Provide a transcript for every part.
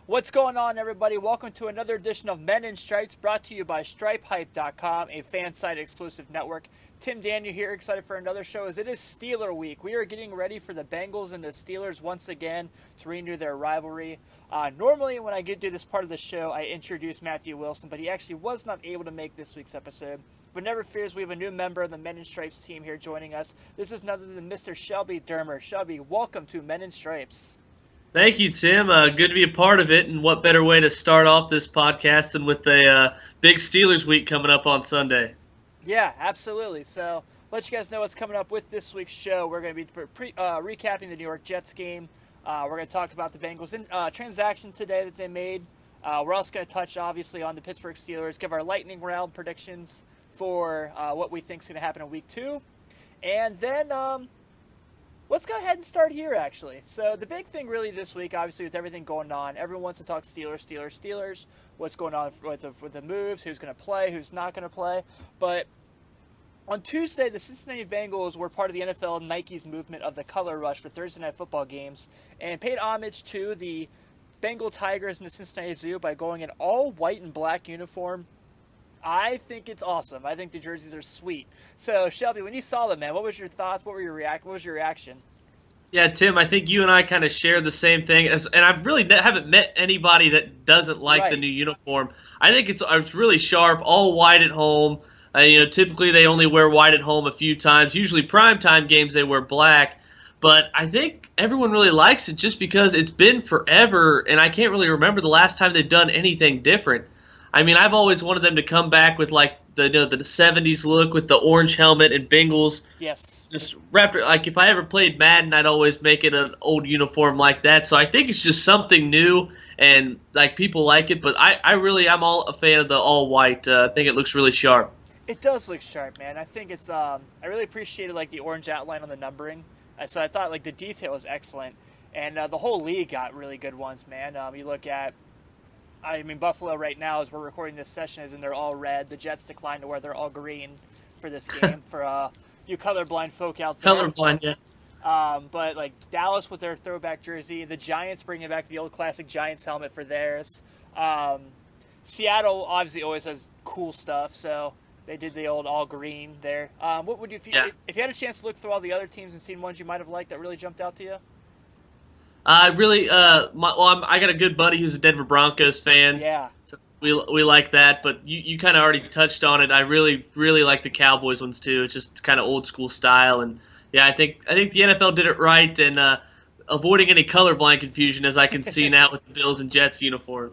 What's going on, everybody? Welcome to another edition of Men in Stripes, brought to you by StripeHype.com, a fan site exclusive network. Tim Daniel here, excited for another show as it is Steeler Week. We are getting ready for the Bengals and the Steelers once again to renew their rivalry. Normally, when I get to this part of the show, I introduce Matthew Wilson, but he actually was not able to make this week's episode. But never fears, we have a new member of the Men in Stripes team here joining us. This is none other than Mr. Shelby Dermer. Shelby, welcome to Men in Stripes. Thank you, Tim. Good to be a part of it, and what better way to start off this podcast than with a big Steelers week coming up on Sunday. Yeah, absolutely. So, let you guys know what's coming up with this week's show. We're going to be recapping the New York Jets game. We're going to talk about the Bengals transaction today that they made. We're also going to touch, obviously, on the Pittsburgh Steelers, give our lightning round predictions for what we think is going to happen in Week 2. And then let's go ahead and start here, actually. So the big thing really this week, obviously, with everything going on, everyone wants to talk Steelers, what's going on with the moves, who's going to play, who's not going to play. But on Tuesday, the Cincinnati Bengals were part of the NFL Nike's movement of the color rush for Thursday night football games and paid homage to the Bengal Tigers in the Cincinnati Zoo by going in all white and black uniform. I think it's awesome. I think the jerseys are sweet. So, Shelby, when you saw them, man, what was your thoughts? What was your reaction? Yeah, Tim, I think you and I kind of share the same thing. And I really haven't met anybody that doesn't like the new uniform. I think it's really sharp, all white at home. Typically they only wear white at home a few times. Usually primetime games they wear black. But I think everyone really likes it just because it's been forever, and I can't really remember the last time they've done anything different. I mean, I've always wanted them to come back with like the 70s look with the orange helmet and Bengals. Yes. Just wrapped it, like if I ever played Madden, I'd always make it an old uniform like that. So I think it's just something new, and like people like it. But I'm all a fan of the all white. I think it looks really sharp. It does look sharp, man. I think it's I really appreciated like the orange outline on the numbering. So I thought like the detail was excellent, and the whole league got really good ones, man. You look at. I mean, Buffalo right now, as we're recording this session, is in they're all red. The Jets declined to where they're all green for this game for you colorblind folk out there. Colorblind, yeah. But, like, Dallas with their throwback jersey. The Giants bringing back the old classic Giants helmet for theirs. Seattle obviously always has cool stuff, so they did the old all green there. What would you, if you had a chance to look through all the other teams and seen ones you might have liked that really jumped out to you? I got a good buddy who's a Denver Broncos fan. Yeah. So we like that, but you kind of already touched on it. I really like the Cowboys ones too. It's just kind of old school style, and yeah, I think the NFL did it right, and avoiding any colorblind confusion, as I can see now with the Bills and Jets uniform.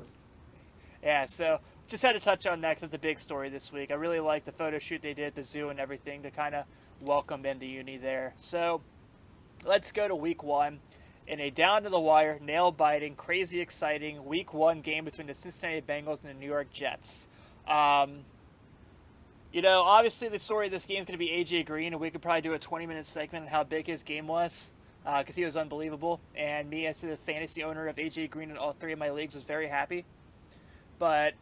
Yeah, so just had to touch on that because it's a big story this week. I really like the photo shoot they did at the zoo and everything to kind of welcome in the uni there. So let's go to Week 1. In a down-to-the-wire, nail-biting, crazy exciting Week 1 game between the Cincinnati Bengals and the New York Jets. Obviously the story of this game is going to be A.J. Green, and we could probably do a 20-minute segment on how big his game was because he was unbelievable. And me, as the fantasy owner of A.J. Green in all 3 of my leagues, was very happy. But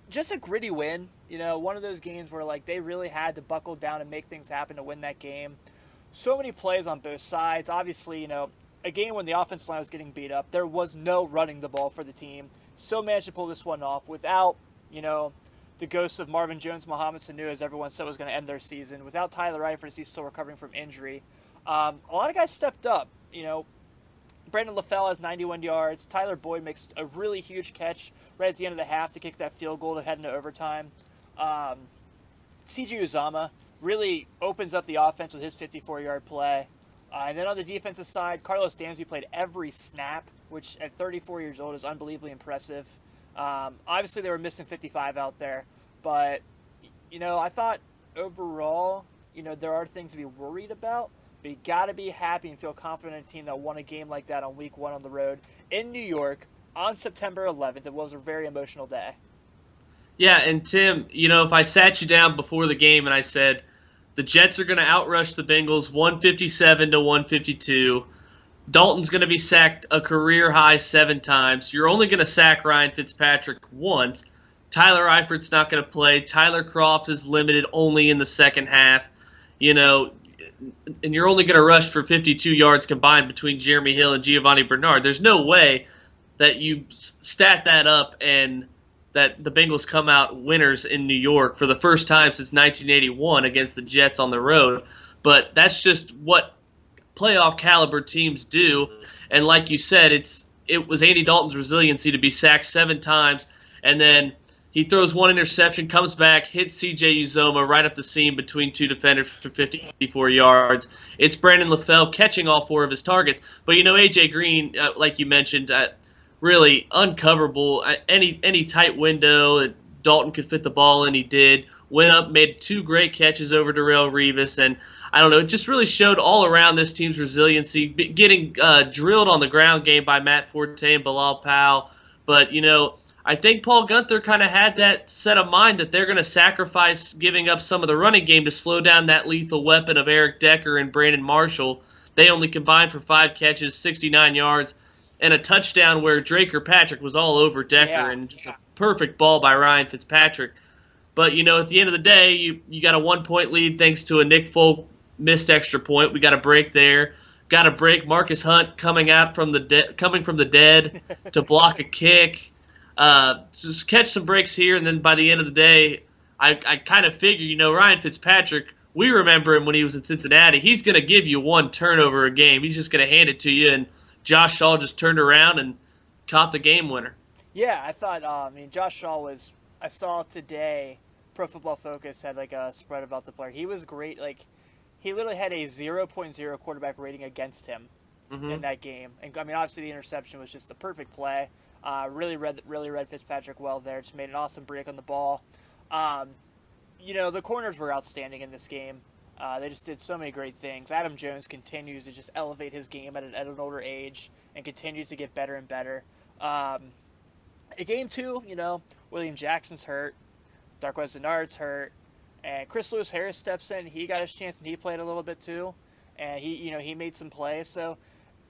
just a gritty win. One of those games where like they really had to buckle down and make things happen to win that game. So many plays on both sides. Obviously, a game when the offensive line was getting beat up, there was no running the ball for the team. Still managed to pull this one off without, the ghosts of Marvin Jones, Mohamed Sanu, as everyone said was going to end their season. Without Tyler Eifert, as he's still recovering from injury. A lot of guys stepped up. Brandon LaFell has 91 yards. Tyler Boyd makes a really huge catch right at the end of the half to kick that field goal to head into overtime. C.J. Uzomah really opens up the offense with his 54-yard play. And then on the defensive side, Carlos Damsey played every snap, which at 34 years old is unbelievably impressive. Obviously, they were missing 55 out there. But, I thought overall, there are things to be worried about. But you got to be happy and feel confident in a team that won a game like that on Week 1 on the road in New York on September 11th. It was a very emotional day. Yeah, and Tim, if I sat you down before the game and I said, the Jets are going to outrush the Bengals 157 to 152. Dalton's going to be sacked a career-high 7 times. You're only going to sack Ryan Fitzpatrick once. Tyler Eifert's not going to play. Tyler Kroft is limited only in the second half. And you're only going to rush for 52 yards combined between Jeremy Hill and Giovanni Bernard. There's no way that you stat that up and that the Bengals come out winners in New York for the first time since 1981 against the Jets on the road. But that's just what playoff caliber teams do. And like you said, it was Andy Dalton's resiliency to be sacked 7 times, and then he throws 1 interception, comes back, hits C.J. Uzoma right up the seam between 2 defenders for 54 yards. It's Brandon LaFell catching all 4 of his targets. But, A.J. Green, like you mentioned, really uncoverable. Any tight window, Dalton could fit the ball, and he did. Went up, made 2 great catches over Darrelle Revis, and I don't know, it just really showed all around this team's resiliency, getting drilled on the ground game by Matt Forte and Bilal Powell. But, I think Paul Gunther kind of had that set of mind that they're going to sacrifice giving up some of the running game to slow down that lethal weapon of Eric Decker and Brandon Marshall. They only combined for 5 catches, 69 yards, and a touchdown where Drake Patrick was all over Decker, and just a perfect ball by Ryan Fitzpatrick. But, at the end of the day, you got a 1-point lead thanks to a Nick Folk missed extra point. We got a break there. Got a break. Marcus Hunt coming from the dead to block a kick. Just catch some breaks here, and then by the end of the day, I kind of figure, Ryan Fitzpatrick, we remember him when he was in Cincinnati. He's going to give you 1 turnover a game. He's just going to hand it to you, and Josh Shaw just turned around and caught the game winner. Yeah, I thought, Josh Shaw I saw today, Pro Football Focus had a spread about the player. He was great. He literally had a 0.0 quarterback rating against him in that game. And obviously the interception was just the perfect play. Really read Fitzpatrick well there. Just made an awesome break on the ball. The corners were outstanding in this game. They just did so many great things. Adam Jones continues to just elevate his game at an older age and continues to get better and better. In game 2, William Jackson's hurt. Darqueze Dennard's hurt. And Chris Lewis-Harris steps in. He got his chance, and he played a little bit too. And he made some plays. So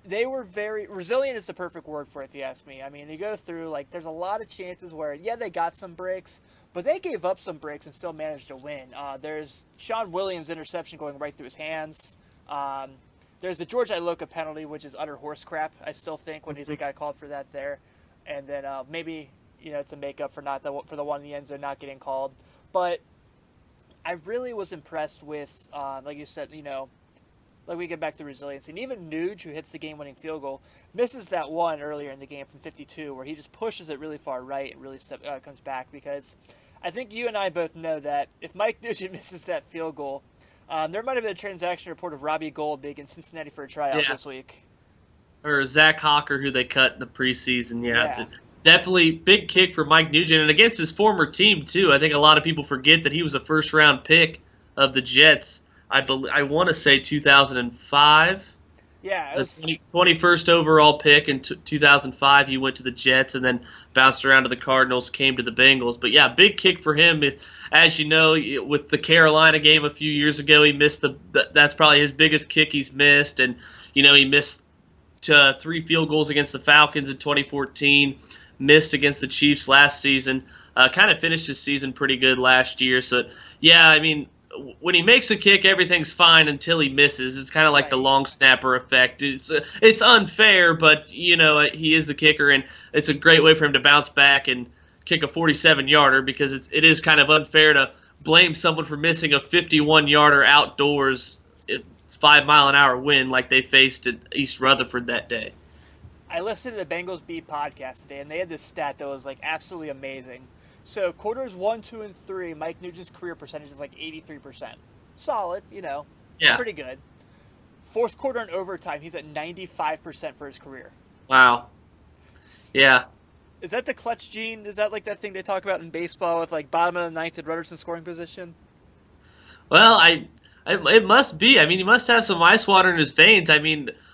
they were very resilient is the perfect word for it, if you ask me. You go through, there's a lot of chances where, they got some breaks, but they gave up some breaks and still managed to win. There's Sean Williams' interception going right through his hands. There's the George Iloka penalty, which is utter horse crap, I still think, when he's a guy called for that there. And then maybe, to make up for for the one in the end zone not getting called. But I really was impressed with, like you said, we get back to resilience. And even Nuge, who hits the game-winning field goal, misses that one earlier in the game from 52 where he just pushes it really far right and really comes back. Because I think you and I both know that if Mike Nugent misses that field goal, there might have been a transaction report of Robbie Gould being in Cincinnati for a tryout this week. Or Zach Hawker, who they cut in the preseason. Definitely big kick for Mike Nugent, and against his former team, too. I think a lot of people forget that he was a first-round pick of the Jets. I want to say 2005. Yeah. The 21st overall pick in 2005, he went to the Jets and then bounced around to the Cardinals, came to the Bengals. But, big kick for him. As you know, with the Carolina game a few years ago, he missed that's probably his biggest kick he's missed. And, he missed 3 field goals against the Falcons in 2014. Missed against the Chiefs last season, kind of finished his season pretty good last year. So, when he makes a kick, everything's fine until he misses. It's kind of like the long snapper effect. It's unfair, but, he is the kicker, and it's a great way for him to bounce back and kick a 47-yarder because it is kind of unfair to blame someone for missing a 51-yarder outdoors. It's 5-mile-an-hour wind like they faced at East Rutherford that day. I listened to the Bengals Beat podcast today, and they had this stat that was absolutely amazing. So quarters 1, 2, and 3, Mike Nugent's career percentage is 83%. Solid, pretty good. Fourth quarter and overtime, he's at 95% for his career. Wow. Yeah. Is that the clutch gene? Is that that thing they talk about in baseball with bottom of the ninth and runners in scoring position? Well, it must be. He must have some ice water in his veins.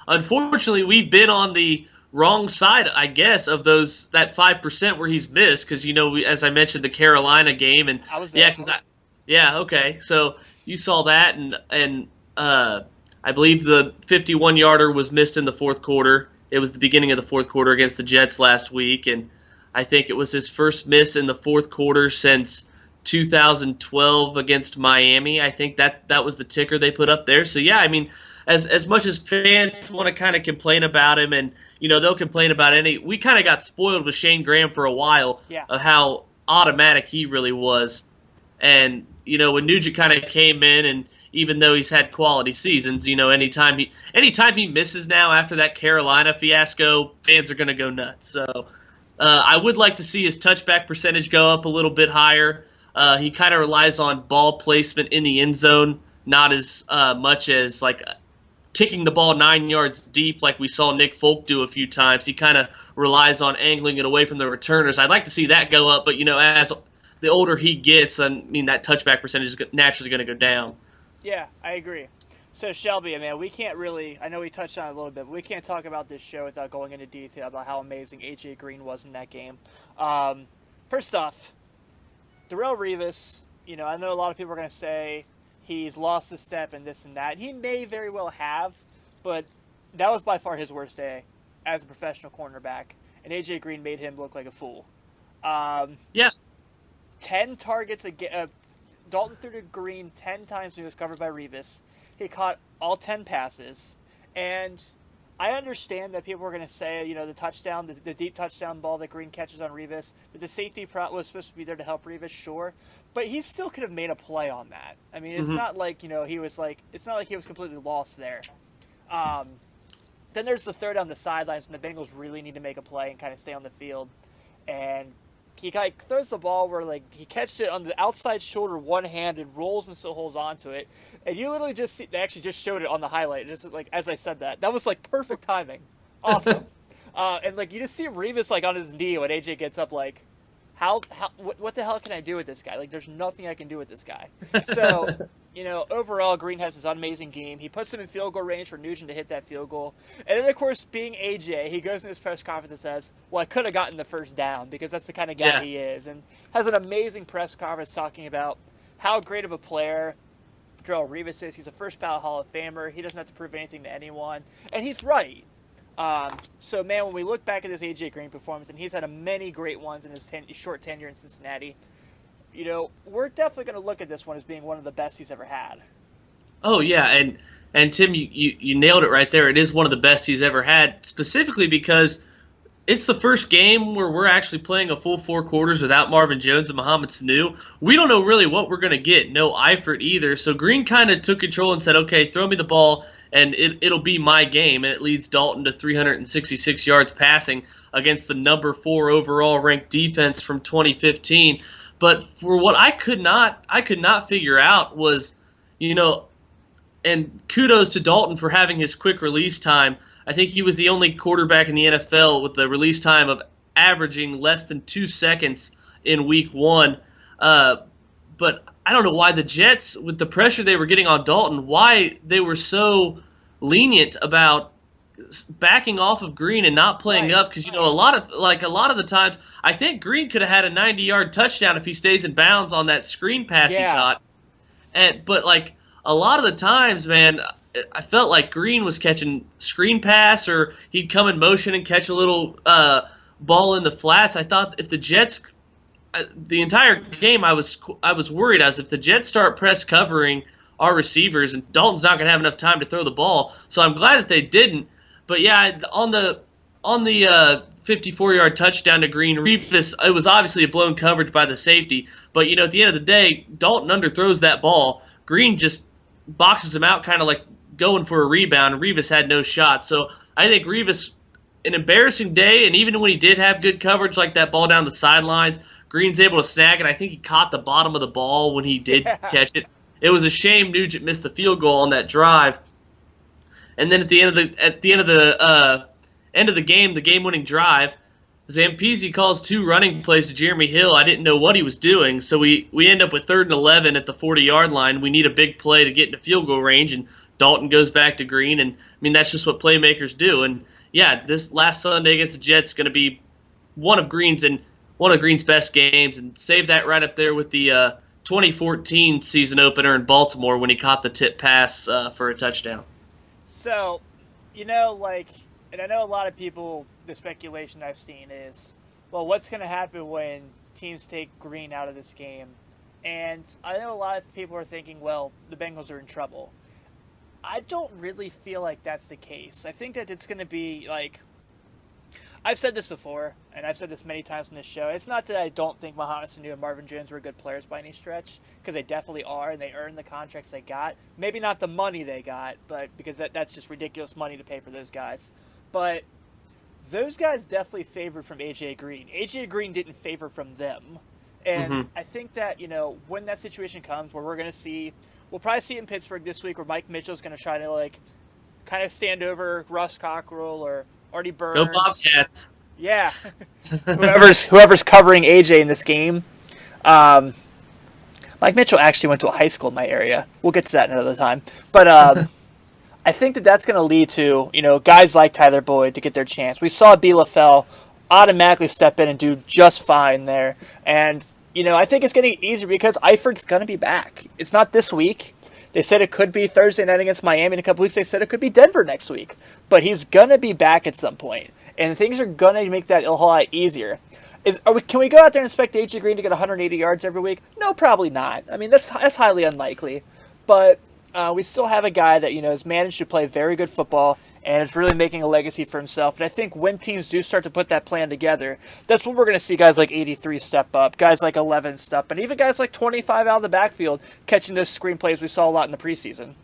Unfortunately, we've been on the wrong side, I guess, of that 5% where he's missed because, as I mentioned, the Carolina game. And I was there. Okay. So you saw that, and I believe the 51-yarder was missed in the fourth quarter. It was the beginning of the fourth quarter against the Jets last week, and I think it was his first miss in the fourth quarter since 2012 against Miami. I think that was the ticker they put up there. So, as much as fans want to kind of complain about him, and they'll complain about any. We kind of got spoiled with Shane Graham for a while Yeah. of how automatic he really was, and when Nugent kind of came in, and even though he's had quality seasons, anytime he misses now after that Carolina fiasco, fans are going to go nuts. So I would like to see his touchback percentage go up a little bit higher. He kind of relies on ball placement in the end zone, not as much as like kicking the ball 9 yards deep like we saw Nick Folk do a few times. He kind of relies on angling it away from the returners. I'd like to see that go up, but as the older he gets, that touchback percentage is naturally going to go down. Yeah, I agree. So, Shelby, we can't really, I know we touched on it a little bit, but we can't talk about this show without going into detail about how amazing A.J. Green was in that game. First off, Darrelle Revis, I know a lot of people are going to say he's lost a step and this and that. He may very well have, but that was by far his worst day as a professional cornerback, and A.J. Green made him look like a fool. Yeah. 10 targets again. Dalton threw to Green 10 times when he was covered by Revis. He caught all 10 passes. And I understand that people were going to say, the touchdown, the deep touchdown ball that Green catches on Revis, that the safety was supposed to be there to help Revis, sure. But he still could have made a play on that. It's not like, he was it's not like he was completely lost there. Then there's the third on the sidelines, and the Bengals really need to make a play and kind of stay on the field. And he throws the ball where he catches it on the outside shoulder one-handed, rolls and still holds on to it. And you literally they actually just showed it on the highlight, just as I said that. That was perfect timing. Awesome. And you just see Revis on his knee when AJ gets up what the hell can I do with this guy? There's nothing I can do with this guy. So, overall, Green has his amazing game. He puts him in field goal range for Nugent to hit that field goal. And then, of course, being AJ, he goes in his press conference and says, well, I could have gotten the first down, because that's the kind of guy he is. And has an amazing press conference talking about how great of a player Darrelle Revis is. He's a first ballot Hall of Famer. He doesn't have to prove anything to anyone. And he's right. So, man, when we look back at this A.J. Green performance, and he's had many great ones in his short tenure in Cincinnati, we're definitely going to look at this one as being one of the best he's ever had. Oh, yeah, and Tim, you nailed it right there. It is one of the best he's ever had, specifically because it's the first game where we're actually playing a full 4 quarters without Marvin Jones and Mohamed Sanu. We don't know really what we're going to get. No Eifert either. So Green kind of took control and said, okay, throw me the ball, and it'll be my game. And it leads Dalton to 366 yards passing against the number 4 overall ranked defense from 2015. But for what I could not figure out was, and kudos to Dalton for having his quick release time. I think he was the only quarterback in the NFL with the release time of averaging less than 2 seconds in week 1. But I don't know why the Jets, with the pressure they were getting on Dalton, why they were so lenient about backing off of Green and not playing up, because a lot of the times I think Green could have had a 90-yard touchdown if he stays in bounds on that screen pass he caught. But a lot of the times, man, I felt like Green was catching screen pass, or he'd come in motion and catch a little ball in the flats. I thought if the Jets, the entire game, I was worried as if the Jets start press covering our receivers, and Dalton's not going to have enough time to throw the ball. So I'm glad that they didn't. But yeah, on the 54-yard touchdown to Green, Revis, it was obviously a blown coverage by the safety. But at the end of the day, Dalton underthrows that ball. Green just boxes him out, kind of going for a rebound, and Revis had no shot. So I think Revis, an embarrassing day, and even when he did have good coverage, like that ball down the sidelines, Green's able to snag it. I think he caught the bottom of the ball when he did catch it. It was a shame Nugent missed the field goal on that drive. And then at the end of the game, the game-winning drive, Zampese calls 2 running plays to Jeremy Hill. I didn't know what he was doing, so we end up with 3rd and 11 at the 40-yard line. We need a big play to get into field goal range, and Dalton goes back to Green, and that's just what playmakers do. And yeah, this last Sunday against the Jets is going to be one of Green's best games, and save that right up there with the 2014 season opener in Baltimore when he caught the tip pass for a touchdown. So, and I know a lot of people, the speculation I've seen is, well, what's going to happen when teams take Green out of this game? And I know a lot of people are thinking, well, the Bengals are in trouble. I don't really feel like that's the case. I think that it's going to be like I've said this before, and I've said this many times on this show. It's not that I don't think Mohamed Sanu and Marvin Jones were good players by any stretch, because they definitely are, and they earned the contracts they got. Maybe not the money they got, but because that's just ridiculous money to pay for those guys. But those guys definitely favored from A.J. Green. A.J. Green didn't favor from them. And I think that, when that situation comes where we're going to see, we'll probably see it in Pittsburgh this week where Mike Mitchell's going to try to, kind of stand over Russ Cockrell or Artie Burns. Go Bobcats. Yeah. whoever's covering AJ in this game. Mike Mitchell actually went to a high school in my area. We'll get to that another time. But I think that's going to lead to, guys like Tyler Boyd to get their chance. We saw B. LaFell automatically step in and do just fine there. And, I think it's getting easier because Eifert's going to be back. It's not this week. They said it could be Thursday night against Miami. In a couple weeks, they said it could be Denver next week. But he's going to be back at some point. And things are going to make that a whole lot easier. Can we go out there and expect A.J. Green to get 180 yards every week? No, probably not. I mean, that's highly unlikely. But we still have a guy that, has managed to play very good football and is really making a legacy for himself. And I think when teams do start to put that plan together, that's when we're going to see guys like 83 step up, guys like 11 step up, and even guys like 25 out of the backfield catching those screen plays we saw a lot in the preseason.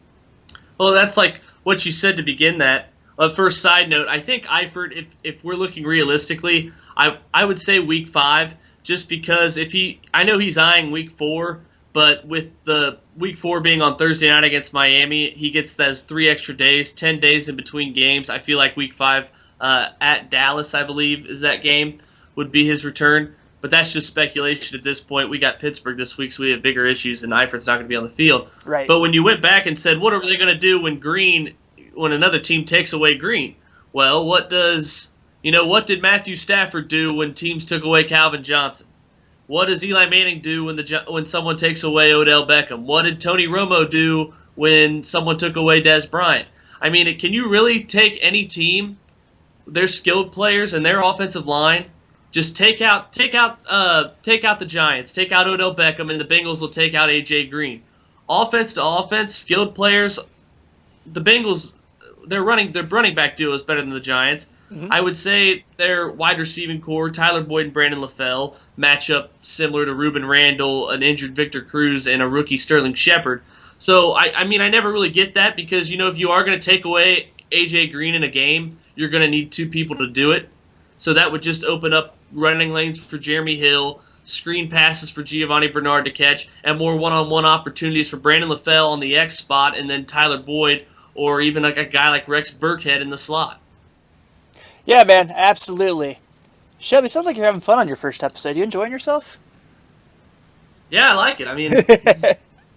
Well, that's like what you said to begin that. First side note, I think Eifert, if we're looking realistically, I would say week 5, just because I know he's eyeing week 4, but with the week 4 being on Thursday night against Miami, he gets those 3 extra days, 10 days in between games. I feel like week 5 at Dallas, I believe, is that game, would be his return. But that's just speculation at this point. We got Pittsburgh this week, so we have bigger issues, and Eifert's not going to be on the field. Right. But when you went back and said, what are they going to do when another team takes away Green? Well, what did Matthew Stafford do when teams took away Calvin Johnson? What does Eli Manning do when someone takes away Odell Beckham? What did Tony Romo do when someone took away Des Bryant? I mean, can you really take any team, their skilled players and their offensive line, just take out the Giants, take out Odell Beckham, and the Bengals will take out A.J. Green? Offense to offense, skilled players, the Bengals, their running back duo is better than the Giants. I would say their wide receiving core, Tyler Boyd and Brandon LaFell, match up similar to Ruben Randall, an injured Victor Cruz, and a rookie Sterling Shepard. So, I mean, I never really get that because, if you are going to take away A.J. Green in a game, you're going to need 2 people to do it. So that would just open up running lanes for Jeremy Hill, screen passes for Giovanni Bernard to catch, and more one-on-one opportunities for Brandon LaFell on the X spot, and then Tyler Boyd or even like a guy like Rex Burkhead in the slot. Yeah, man, absolutely. Shelby, sounds like you're having fun on your first episode. You enjoying yourself? Yeah, I like it. I mean,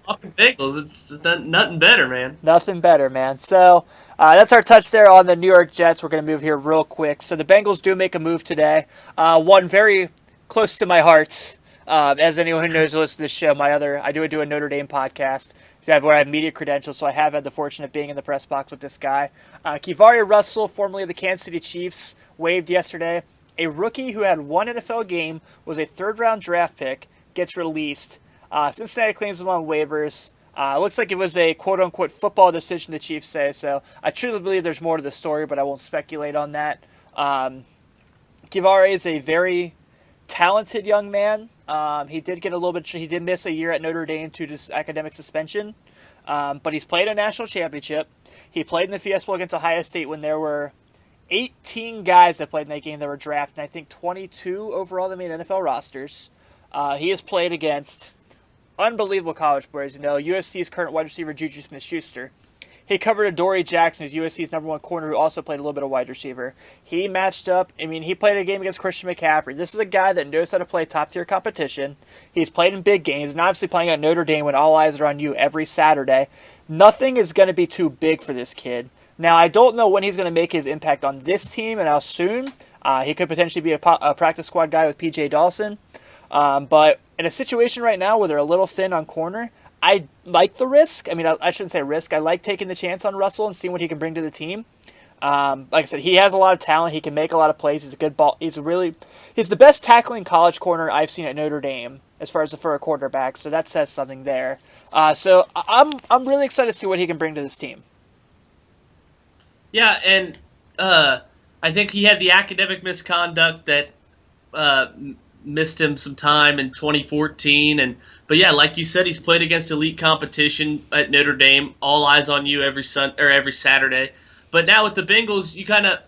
fucking Bengals, it's nothing better, man. Nothing better, man. So that's our touch there on the New York Jets. We're going to move here real quick. So the Bengals do make a move today. One very close to my heart. As anyone who knows who listens to this show, I do a Notre Dame podcast where I have media credentials, so I have had the fortune of being in the press box with this guy. Kivaria Russell, formerly of the Kansas City Chiefs, waived yesterday. A rookie who had 1 NFL game, was a third-round draft pick, gets released. Cincinnati claims him on waivers. Looks like it was a quote-unquote football decision, the Chiefs say, so I truly believe there's more to the story, but I won't speculate on that. Kivaria is a very talented young man. He did miss a year at Notre Dame due to academic suspension, but he's played a national championship. He played in the Fiesta Bowl against Ohio State when there were 18 guys that played in that game that were drafted, and I think 22 overall that made NFL rosters. He has played against unbelievable college players. USC's current wide receiver Juju Smith-Schuster. He covered Adoree Jackson, who's USC's number 1 corner, who also played a little bit of wide receiver. He matched up. He played a game against Christian McCaffrey. This is a guy that knows how to play top-tier competition. He's played in big games, and obviously playing at Notre Dame when all eyes are on you every Saturday. Nothing is going to be too big for this kid. Now, I don't know when he's going to make his impact on this team and how soon. He could potentially be a practice squad guy with P.J. Dawson. But in a situation right now where they're a little thin on corner, I like the risk. I shouldn't say risk. I like taking the chance on Russell and seeing what he can bring to the team. Like I said, he has a lot of talent. He can make a lot of plays. He's a good ball. He's the best tackling college corner I've seen at Notre Dame as far as for a quarterback. So that says something there. So I'm really excited to see what he can bring to this team. Yeah, and I think he had the academic misconduct that uh, missed him some time in 2014. And but yeah, like you said, he's played against elite competition at Notre Dame. All eyes on you every Saturday. But now with the Bengals, you kind of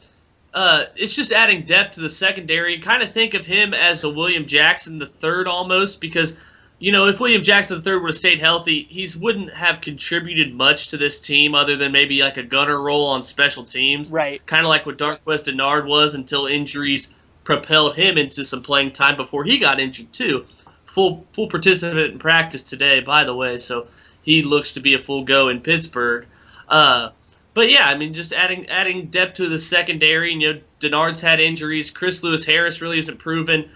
it's just adding depth to the secondary. Kind of think of him as a William Jackson the third almost, because if William Jackson the third would have stayed healthy, he wouldn't have contributed much to this team other than maybe like a gunner role on special teams. Right. Kind of like what Darquez Denard was until injuries propelled him into some playing time before he got injured too. Full participant in practice today, by the way, so he looks to be a full go in Pittsburgh. But yeah, I mean, just adding depth to the secondary. Denard's had injuries. Chris Lewis Harris really isn't proven.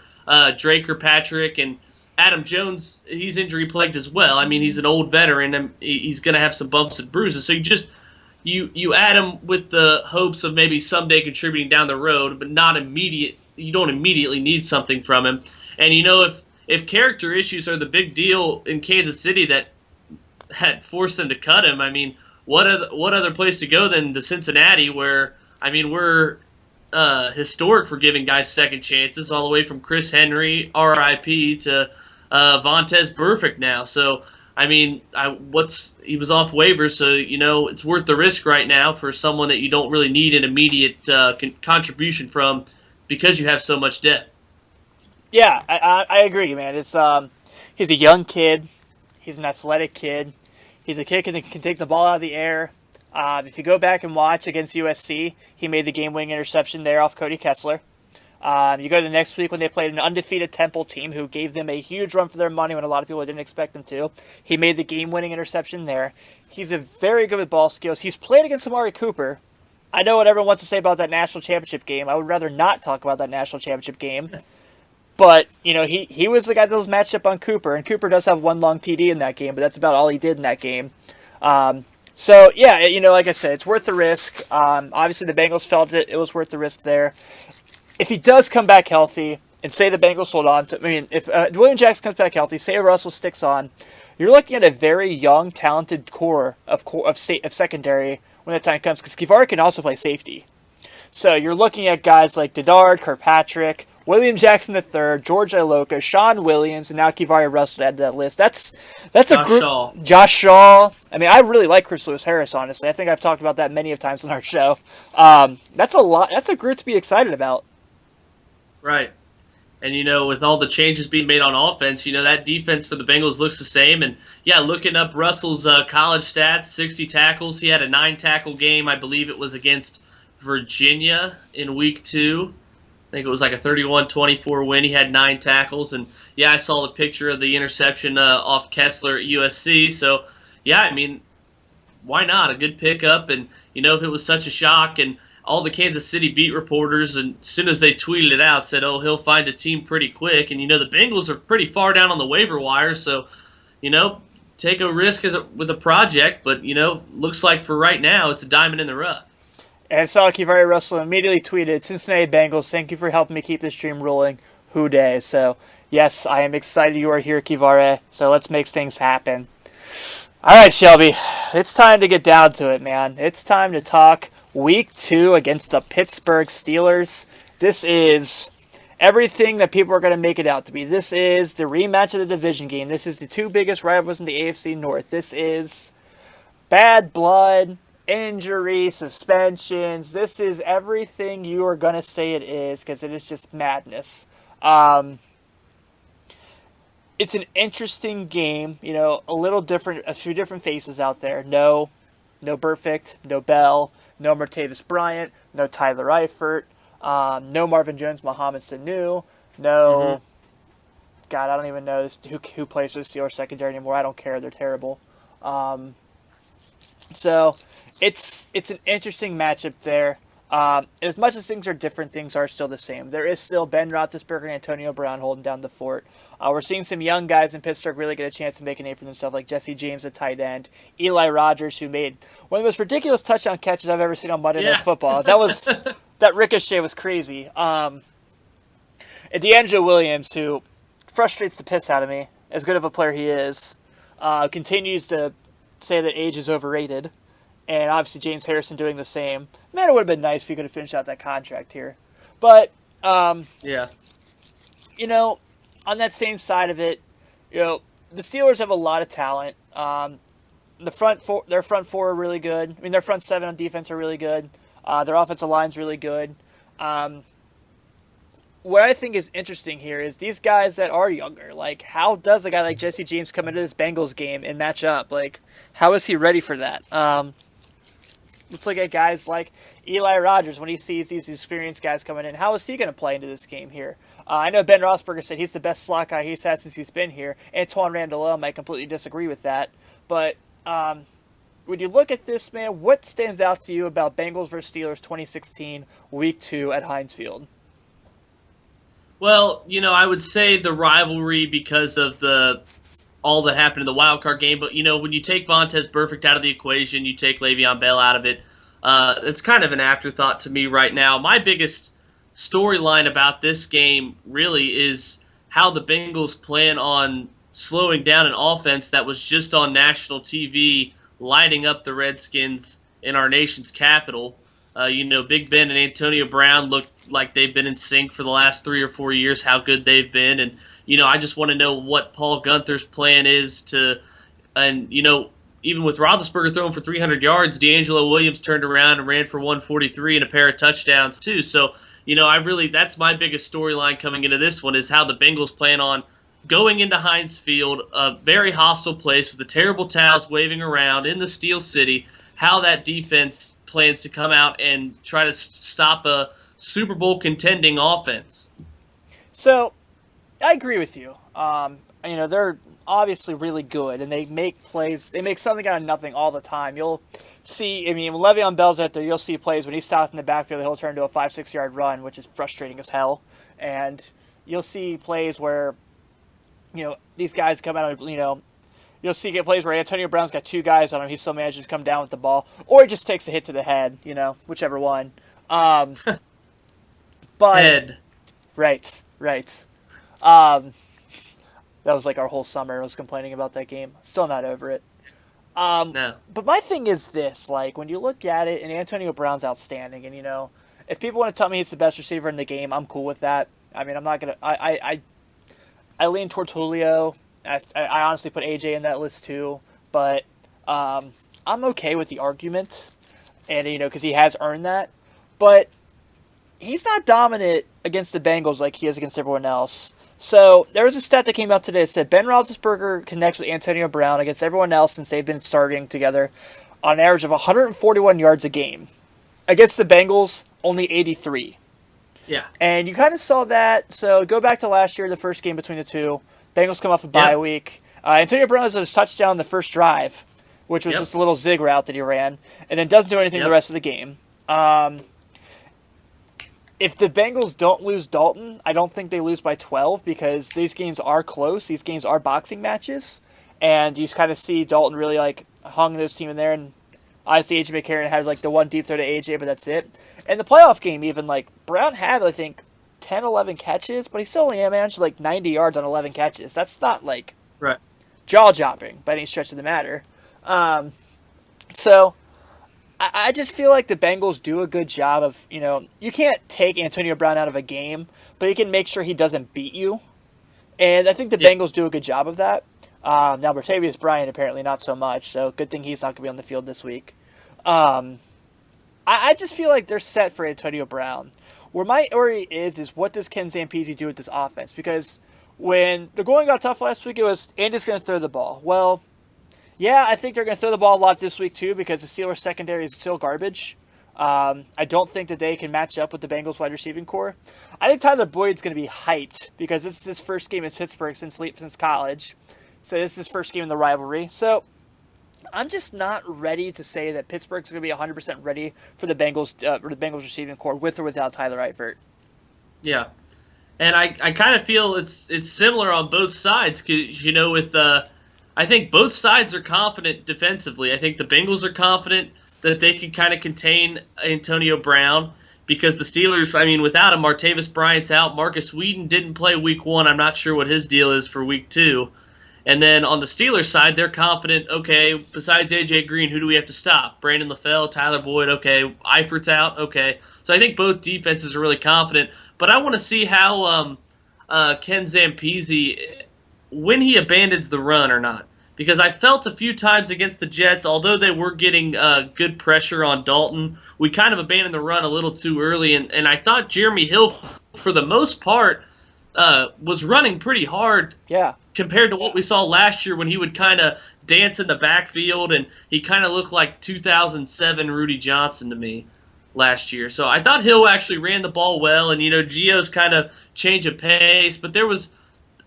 Drake Patrick and Adam Jones, he's injury plagued as well. I mean, he's an old veteran and he's going to have some bumps and bruises. So you add him with the hopes of maybe someday contributing down the road, but not immediate. You don't immediately need something from him. And if character issues are the big deal in Kansas City that had forced them to cut him, I mean, what other place to go than to Cincinnati, where I mean we're historic for giving guys second chances, all the way from Chris Henry, R.I.P. to Vontez Burfict now. So I mean, he was off waivers, so it's worth the risk right now for someone that you don't really need an immediate contribution from because you have so much depth. Yeah, I agree, man. It's he's a young kid. He's an athletic kid. He's a kid that can take the ball out of the air. If you go back and watch against USC, he made the game-winning interception there off Cody Kessler. You go to the next week when they played an undefeated Temple team who gave them a huge run for their money when a lot of people didn't expect them to. He made the game-winning interception there. He's a very good with ball skills. He's played against Amari Cooper. I know what everyone wants to say about that national championship game. I would rather not talk about that national championship game. But, he was the guy that was matched up on Cooper, and Cooper does have one long TD in that game, but that's about all he did in that game. So, yeah, like I said, it's worth the risk. Obviously, the Bengals felt it was worth the risk there. If he does come back healthy, and say the Bengals hold on to, if William Jackson comes back healthy, say Russell sticks on, you're looking at a very young, talented core of secondary when that time comes, because Kivar can also play safety. So you're looking at guys like Denard, Kirkpatrick, William Jackson III, George Iloka, Sean Williams, and now Kivari Russell to add to that list. That's a group. Shaw. Josh Shaw. I mean, I really like Chris Lewis Harris, honestly. I think I've talked about that many of times on our show. That's a lot. That's a group to be excited about. Right. And, with all the changes being made on offense, that defense for the Bengals looks the same. And, yeah, looking up Russell's college stats, 60 tackles. He had a 9-tackle game. I believe it was against Virginia in week 2. I think it was like a 31-24 win. He had 9 tackles. And, yeah, I saw the picture of the interception off Kessler at USC. So, yeah, I mean, why not? A good pickup. And, if it was such a shock and all the Kansas City beat reporters, and as soon as they tweeted it out, said, oh, he'll find a team pretty quick. And, the Bengals are pretty far down on the waiver wire. So, take a risk with a project. But, looks like for right now it's a diamond in the rough. And I saw Kivari Russell immediately tweeted, Cincinnati Bengals, thank you for helping me keep this dream rolling. Who day? So, yes, I am excited you are here, Kivari. So let's make things happen. All right, Shelby. It's time to get down to it, man. It's time to talk Week 2 against the Pittsburgh Steelers. This is everything that people are going to make it out to be. This is the rematch of the division game. This is the two biggest rivals in the AFC North. This is bad blood, injury, suspensions. This is everything you are going to say it is, because it is just madness. It's an interesting game, a little different, a few different faces out there. No Burfict, no Bell, no Martavis Bryant, no Tyler Eifert, no Marvin Jones, Mohamed Sanu, no, God, I don't even know who plays for the Steelers secondary anymore. I don't care. They're terrible. So it's an interesting matchup there. As much as things are different, things are still the same. There is still Ben Roethlisberger and Antonio Brown holding down the fort. We're seeing some young guys in Pittsburgh really get a chance to make a name for themselves, like Jesse James at tight end, Eli Rogers, who made one of the most ridiculous touchdown catches I've ever seen on Monday Night Football. That ricochet was crazy. And DeAngelo Williams, who frustrates the piss out of me, as good of a player he is, continues to say that age is overrated. and obviously James Harrison doing the same. Man, it would have been nice if he could have finished out that contract here. But, Yeah. On that same side of it, the Steelers have a lot of talent. Their front four are really good. I mean, their front seven on defense are really good. Their offensive line's really good. What I think is interesting here is these guys that are younger. Like, how does a guy like Jesse James come into this Bengals game and match up? Like, how is he ready for that? Let's look at guys like Eli Rogers when he sees these experienced guys coming in. How is he going to play into this game here? I know Ben Roethlisberger said he's the best slot guy he's had since he's been here. Antoine Randall might completely disagree with that. But when you look at this, man, what stands out to you about Bengals versus Steelers 2016 Week 2 at Heinz Field? Well, I would say the rivalry because of all that happened in the wild card game. But, when you take Vontaze Burfict out of the equation, you take Le'Veon Bell out of it, it's kind of an afterthought to me right now. My biggest storyline about this game really is how the Bengals plan on slowing down an offense that was just on national TV lighting up the Redskins in our nation's capital. Big Ben and Antonio Brown look like they've been in sync for the last 3 or 4 years, how good they've been. And, I just want to know what Paul Gunther's plan is even with Roethlisberger throwing for 300 yards, D'Angelo Williams turned around and ran for 143 and a pair of touchdowns too. So, that's my biggest storyline coming into this one is how the Bengals plan on going into Heinz Field, a very hostile place with the terrible towels waving around in the Steel City, how that defense plans to come out and try to stop a Super Bowl contending offense. So, I agree with you. They're obviously really good, and they make plays. They make something out of nothing all the time. You'll see, when Le'Veon Bell's out there, you'll see plays when he's stopped in the backfield, he'll turn into a 5-6 yard run, which is frustrating as hell. And you'll see plays where, these guys come out, you'll see plays where Antonio Brown's got 2 guys on him, he still manages to come down with the ball, or he just takes a hit to the head, whichever one. But Head. Right. That was like our whole summer. I was complaining about that game. Still not over it. No. But my thing is this, like, when you look at it, and Antonio Brown's outstanding, and, if people want to tell me he's the best receiver in the game, I'm cool with that. I mean, I'm not going to... I lean towards Julio. I honestly put AJ in that list, too. But I'm okay with the argument, and, because he has earned that. But he's not dominant against the Bengals like he is against everyone else. So there was a stat that came out today that said Ben Roethlisberger connects with Antonio Brown against everyone else since they've been starting together on an average of 141 yards a game. Against the Bengals, only 83. Yeah. And you kind of saw that. So go back to last year, the first game between the two. Bengals come off a bye week. Antonio Brown has a touchdown the first drive, which was just a little zig route that he ran, and then doesn't do anything the rest of the game. If the Bengals don't lose Dalton, I don't think they lose by 12 because these games are close. These games are boxing matches. And you kind of see Dalton really, hung this team in there. And obviously, A.J. McCarron had, the one deep throw to A.J., but that's it. And the playoff game even, Brown had, I think, 10, 11 catches, but he still only managed, 90 yards on 11 catches. That's not, right. jaw-dropping by any stretch of the matter. So I just feel like the Bengals do a good job of, you can't take Antonio Brown out of a game, but you can make sure he doesn't beat you. And I think the Bengals do a good job of that. Now, Martavius Bryant apparently not so much, so good thing he's not going to be on the field this week. I just feel like they're set for Antonio Brown. Where my worry is what does Ken Zampese do with this offense? Because when the going got tough last week, it was Andy's going to throw the ball. Well, yeah, I think they're going to throw the ball a lot this week, too, because the Steelers' secondary is still garbage. I don't think that they can match up with the Bengals' wide receiving core. I think Tyler Boyd's going to be hyped because this is his first game in Pittsburgh since college. So this is his first game in the rivalry. So I'm just not ready to say that Pittsburgh's going to be 100% ready for the Bengals receiving core with or without Tyler Eifert. Yeah. And I kind of feel it's similar on both sides because, I think both sides are confident defensively. I think the Bengals are confident that they can kind of contain Antonio Brown because the Steelers, without him, Martavis Bryant's out. Marcus Whedon didn't play week 1. I'm not sure what his deal is for week 2. And then on the Steelers side, they're confident, okay, besides A.J. Green, who do we have to stop? Brandon LaFell, Tyler Boyd, okay. Eifert's out, okay. So I think both defenses are really confident. But I want to see how Ken Zampese, when he abandons the run or not. Because I felt a few times against the Jets, although they were getting good pressure on Dalton, we kind of abandoned the run a little too early. And I thought Jeremy Hill, for the most part, was running pretty hard compared to what we saw last year when he would kind of dance in the backfield, and he kind of looked like 2007 Rudy Johnson to me last year. So I thought Hill actually ran the ball well, and, Gio's kind of change of pace, but there was –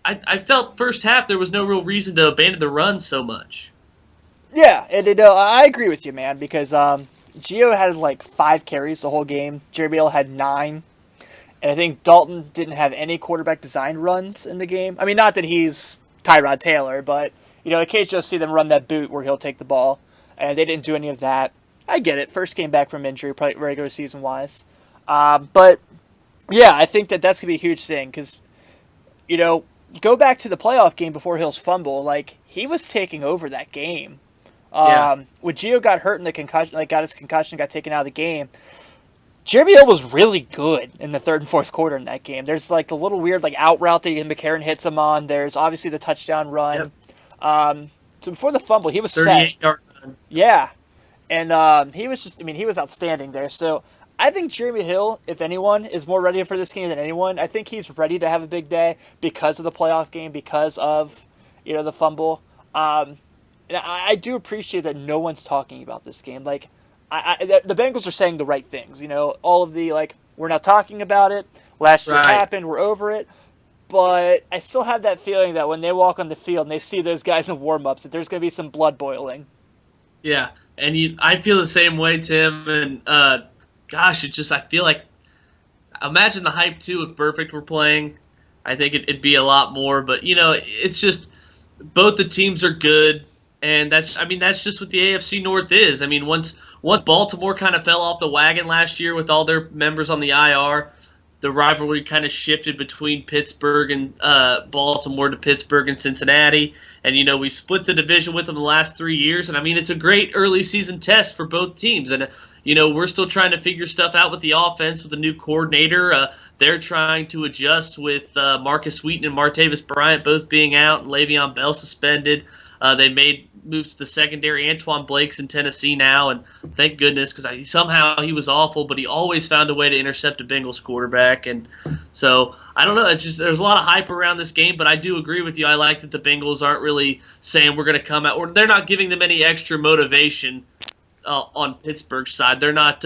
I felt first half there was no real reason to abandon the run so much. Yeah, I agree with you, man, because Gio had like 5 carries the whole game. Jeremy Hill had 9. And I think Dalton didn't have any quarterback design runs in the game. I mean, not that he's Tyrod Taylor, but, occasionally you'll see them run that boot where he'll take the ball. And they didn't do any of that. I get it. First came back from injury, probably regular season-wise. But, yeah, I think that's going to be a huge thing because, go back to the playoff game before Hill's fumble. Like, he was taking over that game. When Gio got hurt in the concussion, got his concussion, got taken out of the game, Jeremy Hill was really good in the third and fourth quarter in that game. There's like the little weird out route that McCarron hits him on. There's obviously the touchdown run. Yep. So before the fumble, he was 38-yard run. Yeah. And he was he was outstanding there. So I think Jeremy Hill, if anyone, is more ready for this game than anyone. I think he's ready to have a big day because of the playoff game, because of, the fumble. And I do appreciate that no one's talking about this game. Like, the Bengals are saying the right things. All of the, we're not talking about it. Last year happened. We're over it. But I still have that feeling that when they walk on the field and they see those guys in warm-ups, that there's going to be some blood boiling. Yeah, and I feel the same way, Tim. And, gosh, I feel like, imagine the hype, too, if Perfect were playing. I think it'd be a lot more. But, it's just both the teams are good. And that's just what the AFC North is. I mean, once Baltimore kind of fell off the wagon last year with all their members on the IR, the rivalry kind of shifted between Pittsburgh and Baltimore to Pittsburgh and Cincinnati. And, we split the division with them the last 3 years. And, it's a great early season test for both teams. And, we're still trying to figure stuff out with the offense with a new coordinator. They're trying to adjust with Marcus Wheaton and Martavis Bryant both being out and Le'Veon Bell suspended. They made moves to the secondary. Antoine Blake's in Tennessee now, and thank goodness, because somehow he was awful, but he always found a way to intercept a Bengals quarterback. And so, I don't know. It's just there's a lot of hype around this game, but I do agree with you. I like that the Bengals aren't really saying we're going to come out, or they're not giving them any extra motivation on Pittsburgh's side. They're not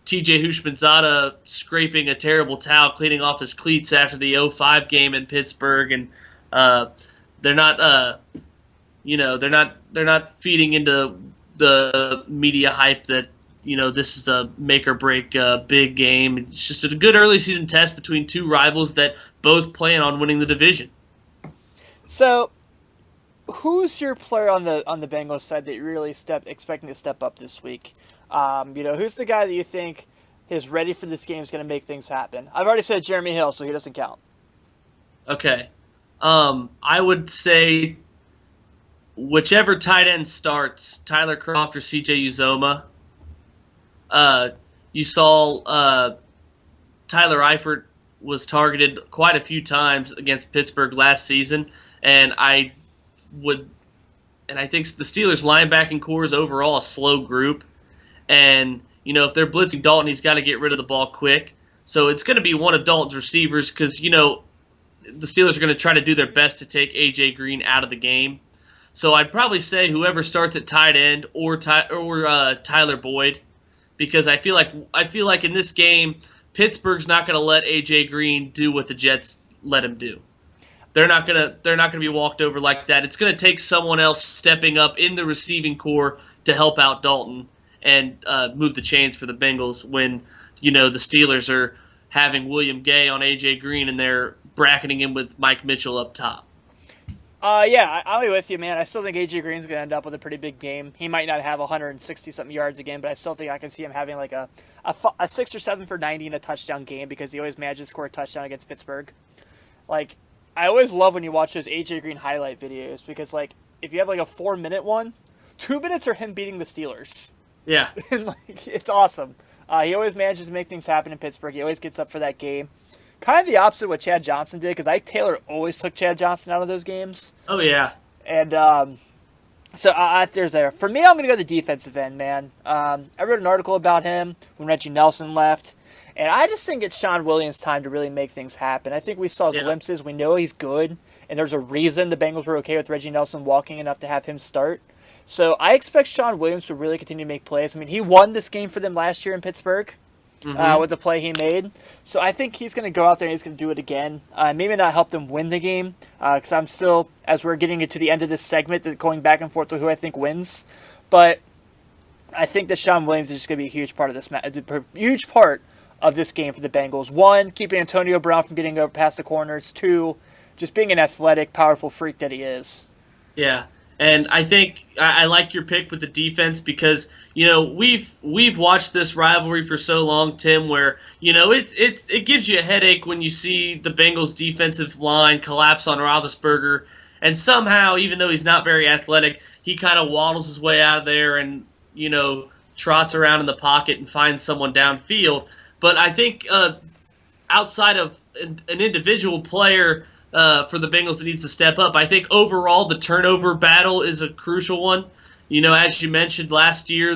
T.J. Houshmandzadeh scraping a terrible towel, cleaning off his cleats after the 0-5 game in Pittsburgh, and they're not they're not feeding into the media hype that, this is a make or break big game. It's just a good early season test between two rivals that both plan on winning the division. So, who's your player on the Bengals side that you're really expecting to step up this week? Who's the guy that you think is ready for this game, is going to make things happen? I've already said Jeremy Hill, so he doesn't count. Okay. I would say whichever tight end starts, Tyler Kroft or CJ Uzoma. You saw Tyler Eifert was targeted quite a few times against Pittsburgh last season, and I think the Steelers' linebacking core is overall a slow group, and if they're blitzing Dalton, he's got to get rid of the ball quick. So it's going to be one of Dalton's receivers because the Steelers are going to try to do their best to take A.J. Green out of the game. So I'd probably say whoever starts at tight end or Tyler Boyd, because I feel like in this game Pittsburgh's not going to let A.J. Green do what the Jets let him do. They're not gonna be walked over like that. It's going to take someone else stepping up in the receiving core to help out Dalton and move the chains for the Bengals when the Steelers are having William Gay on A.J. Green and they're bracketing him with Mike Mitchell up top. Yeah, I'll be with you, man. I still think A.J. Green's going to end up with a pretty big game. He might not have 160-something yards again, but I still think I can see him having like a 6 or 7 for 90 in a touchdown game because he always manages to score a touchdown against Pittsburgh. I always love when you watch those AJ Green highlight videos because, like, if you have like a 4-minute one, 2 minutes are him beating the Steelers. Yeah. And like, it's awesome. He always manages to make things happen in Pittsburgh. He always gets up for that game. Kind of the opposite of what Chad Johnson did, because Ike Taylor always took Chad Johnson out of those games. Oh, yeah. And so there's there. For me, I'm going to go the defensive end, man. I wrote an article about him when Reggie Nelson left. And I just think it's Sean Williams' time to really make things happen. I think we saw glimpses. We know he's good. And there's a reason the Bengals were okay with Reggie Nelson walking enough to have him start. So I expect Sean Williams to really continue to make plays. I mean, he won this game for them last year in Pittsburgh with the play he made. So I think he's going to go out there and he's going to do it again. Maybe not help them win the game because I'm still, as we're getting to the end of this segment, going back and forth to who I think wins. But I think that Sean Williams is just going to be a huge part of this huge part of this game for the Bengals. 1, keeping Antonio Brown from getting over past the corners. 2, just being an athletic, powerful freak that he is. Yeah. And I think I like your pick with the defense because, you know, we've watched this rivalry for so long, Tim, where, you know, it gives you a headache when you see the Bengals defensive line collapse on Roethlisberger, and somehow, even though he's not very athletic, he kind of waddles his way out of there and, you know, trots around in the pocket and finds someone downfield. But I think outside of an individual player for the Bengals that needs to step up, I think overall the turnover battle is a crucial one. You know, as you mentioned last year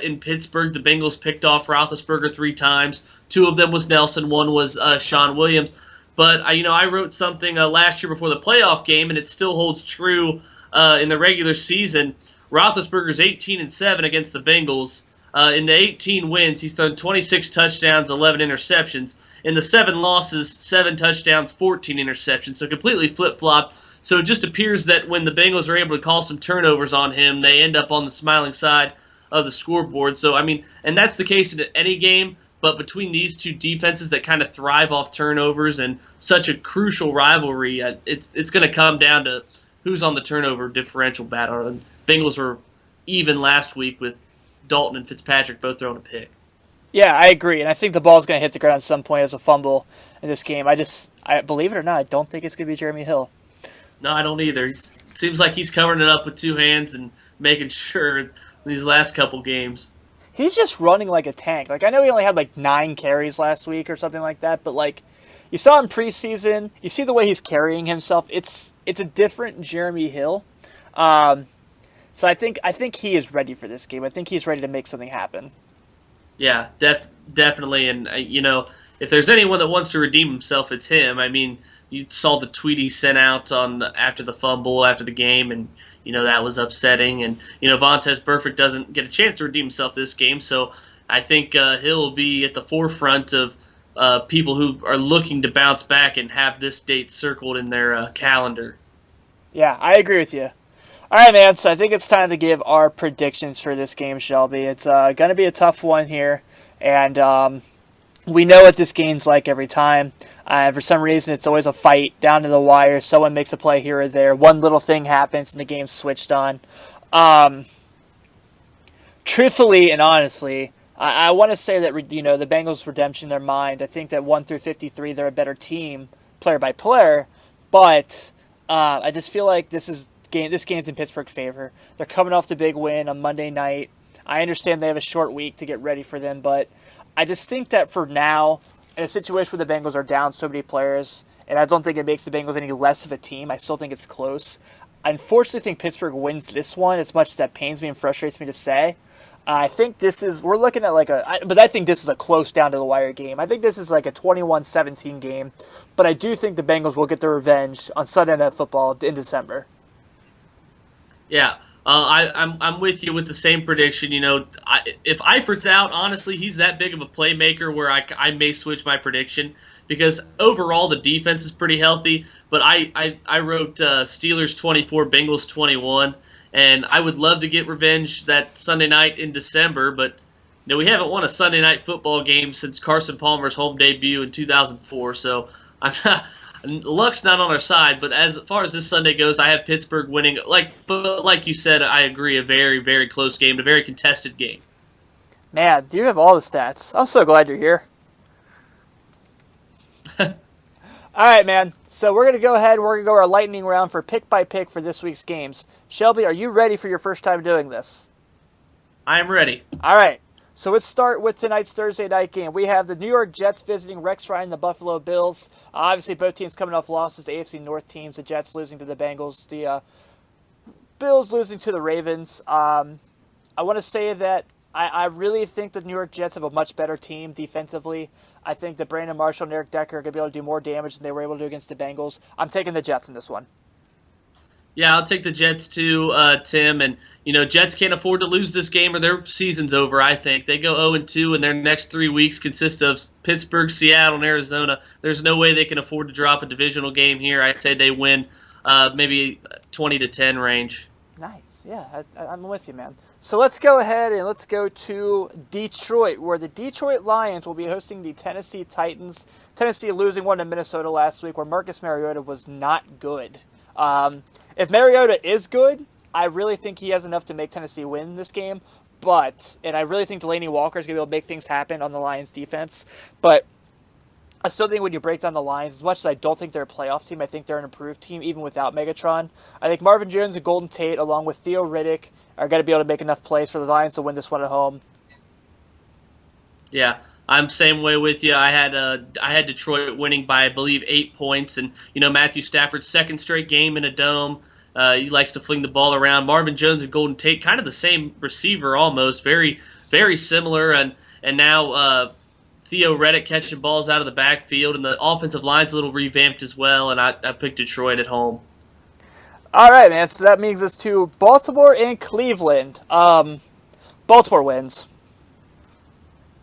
in Pittsburgh, the Bengals picked off Roethlisberger 3 times. 2 of them was Nelson, 1 was Sean Williams. But, I wrote something last year before the playoff game, and it still holds true in the regular season. Roethlisberger's 18-7 against the Bengals. In the 18 wins, he's thrown 26 touchdowns, 11 interceptions. In the 7 losses, 7 touchdowns, 14 interceptions. So completely flip-flopped. So it just appears that when the Bengals are able to call some turnovers on him, they end up on the smiling side of the scoreboard. So, and that's the case in any game, but between these two defenses that kind of thrive off turnovers and such a crucial rivalry, it's going to come down to who's on the turnover differential battle. And Bengals were even last week with Dalton and Fitzpatrick both throwing a pick. Yeah, I agree, and I think the ball's going to hit the ground at some point as a fumble in this game. I believe it or not, I don't think it's going to be Jeremy Hill. No, I don't either. Seems like he's covering it up with 2 hands and making sure in these last couple games. He's just running like a tank. Like, I know he only had like 9 carries last week or something like that, but like you saw him preseason, you see the way he's carrying himself. It's a different Jeremy Hill. So I think he is ready for this game. I think he's ready to make something happen. Yeah, definitely. And, if there's anyone that wants to redeem himself, it's him. You saw the tweet he sent out after the fumble, after the game, and, that was upsetting. And, Vontaze Burfict doesn't get a chance to redeem himself this game, so I think he'll be at the forefront of people who are looking to bounce back and have this date circled in their calendar. Yeah, I agree with you. All right, man, so I think it's time to give our predictions for this game, Shelby. It's going to be a tough one here, and we know what this game's like every time. For some reason, it's always a fight down to the wire. Someone makes a play here or there. One little thing happens, and the game's switched on. Truthfully and honestly, I want to say that, the Bengals' redemption in their mind, I think that 1 through 53, they're a better team, player by player, but I just feel like this game's in Pittsburgh's favor. They're coming off the big win on Monday night. I understand they have a short week to get ready for them, but I just think that for now, in a situation where the Bengals are down so many players, and I don't think it makes the Bengals any less of a team, I still think it's close. I unfortunately think Pittsburgh wins this one, as much as that pains me and frustrates me to say. I think we're looking at but I think this is a close down to the wire game. I think this is like a 21-17 game, but I do think the Bengals will get their revenge on Sunday Night Football in December. Yeah, I'm with you with the same prediction. If Eifert's out, honestly, he's that big of a playmaker where I may switch my prediction because overall the defense is pretty healthy. But I wrote Steelers 24, Bengals 21, and I would love to get revenge that Sunday night in December. But we haven't won a Sunday night football game since Carson Palmer's home debut in 2004. So luck's not on our side, but as far as this Sunday goes, I have Pittsburgh winning. But like you said, I agree, a very, very close game, a very contested game. Man, you have all the stats. I'm so glad you're here. All right, man. So we're going to go ahead. We're going to go our lightning round for pick by pick for this week's games. Shelby, are you ready for your first time doing this? I'm ready. All right. So let's start with tonight's Thursday night game. We have the New York Jets visiting Rex Ryan and the Buffalo Bills. Obviously, both teams coming off losses to AFC North teams. The Jets losing to the Bengals. The Bills losing to the Ravens. I want to say that I really think the New York Jets have a much better team defensively. I think that Brandon Marshall and Eric Decker are going to be able to do more damage than they were able to do against the Bengals. I'm taking the Jets in this one. Yeah, I'll take the Jets too, Tim. And, Jets can't afford to lose this game or their season's over, I think. They go 0-2, and their next 3 weeks consist of Pittsburgh, Seattle, and Arizona. There's no way they can afford to drop a divisional game here. I'd say they win maybe 20-10 range. Nice. Yeah, I'm with you, man. So let's go ahead and let's go to Detroit, where the Detroit Lions will be hosting the Tennessee Titans. Tennessee losing one to Minnesota last week, where Marcus Mariota was not good. If Mariota is good, I really think he has enough to make Tennessee win this game. And I really think Delaney Walker is going to be able to make things happen on the Lions defense. But I still think when you break down the Lions, as much as I don't think they're a playoff team, I think they're an improved team even without Megatron. I think Marvin Jones and Golden Tate, along with Theo Riddick, are going to be able to make enough plays for the Lions to win this one at home. Yeah, I'm same way with you. I had Detroit winning by, I believe, 8 points. And, Matthew Stafford's second straight game in a dome. He likes to fling the ball around. Marvin Jones and Golden Tate, kind of the same receiver almost, very, very similar. And now Theo Riddick catching balls out of the backfield, and the offensive line's a little revamped as well, and I picked Detroit at home. All right, man, so that means it's to Baltimore and Cleveland. Baltimore wins.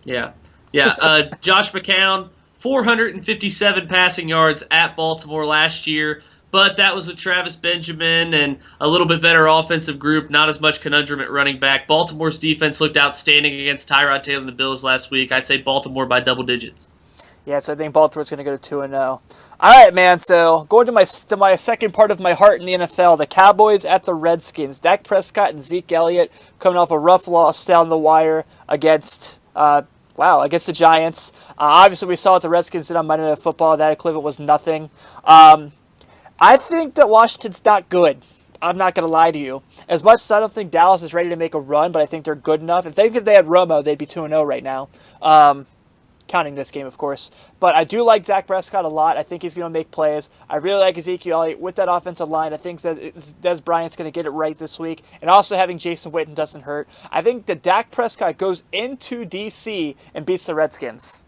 Yeah. Josh McCown, 457 passing yards at Baltimore last year, but that was with Travis Benjamin and a little bit better offensive group, not as much conundrum at running back. Baltimore's defense looked outstanding against Tyrod Taylor and the Bills last week. I say Baltimore by double digits. Yeah, so I think Baltimore's going to go to 2-0. All right, man, so going to my second part of my heart in the NFL, the Cowboys at the Redskins. Dak Prescott and Zeke Elliott coming off a rough loss down the wire against the Giants. Obviously, we saw what the Redskins did on Monday Night Football. That equivalent was nothing. I think that Washington's not good. I'm not going to lie to you. As much as I don't think Dallas is ready to make a run, but I think they're good enough. If they had Romo, they'd be 2-0 right now. Counting this game, of course. But I do like Dak Prescott a lot. I think he's going to make plays. I really like Ezekiel Elliott with that offensive line. I think that Des Bryant's going to get it right this week. And also having Jason Witten doesn't hurt. I think that Dak Prescott goes into D.C. and beats the Redskins.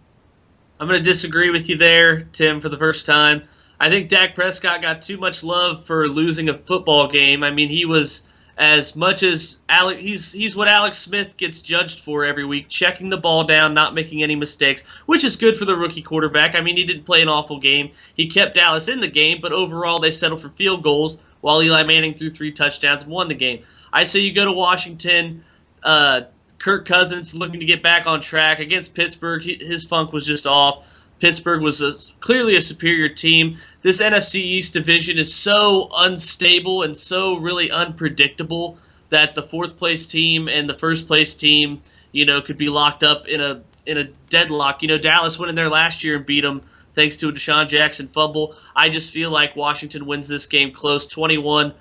I'm going to disagree with you there, Tim, for the first time. I think Dak Prescott got too much love for losing a football game. I mean, he was as much as he's what Alex Smith gets judged for every week, checking the ball down, not making any mistakes, which is good for the rookie quarterback. I mean, he didn't play an awful game. He kept Dallas in the game, but overall they settled for field goals while Eli Manning threw 3 touchdowns and won the game. I say you go to Washington. Kirk Cousins looking to get back on track against Pittsburgh. His funk was just off. Pittsburgh was clearly a superior team. This NFC East division is so unstable and so really unpredictable that the fourth-place team and the first-place team, could be locked up in a deadlock. Dallas went in there last year and beat them thanks to a Deshaun Jackson fumble. I just feel like Washington wins this game close. 21-20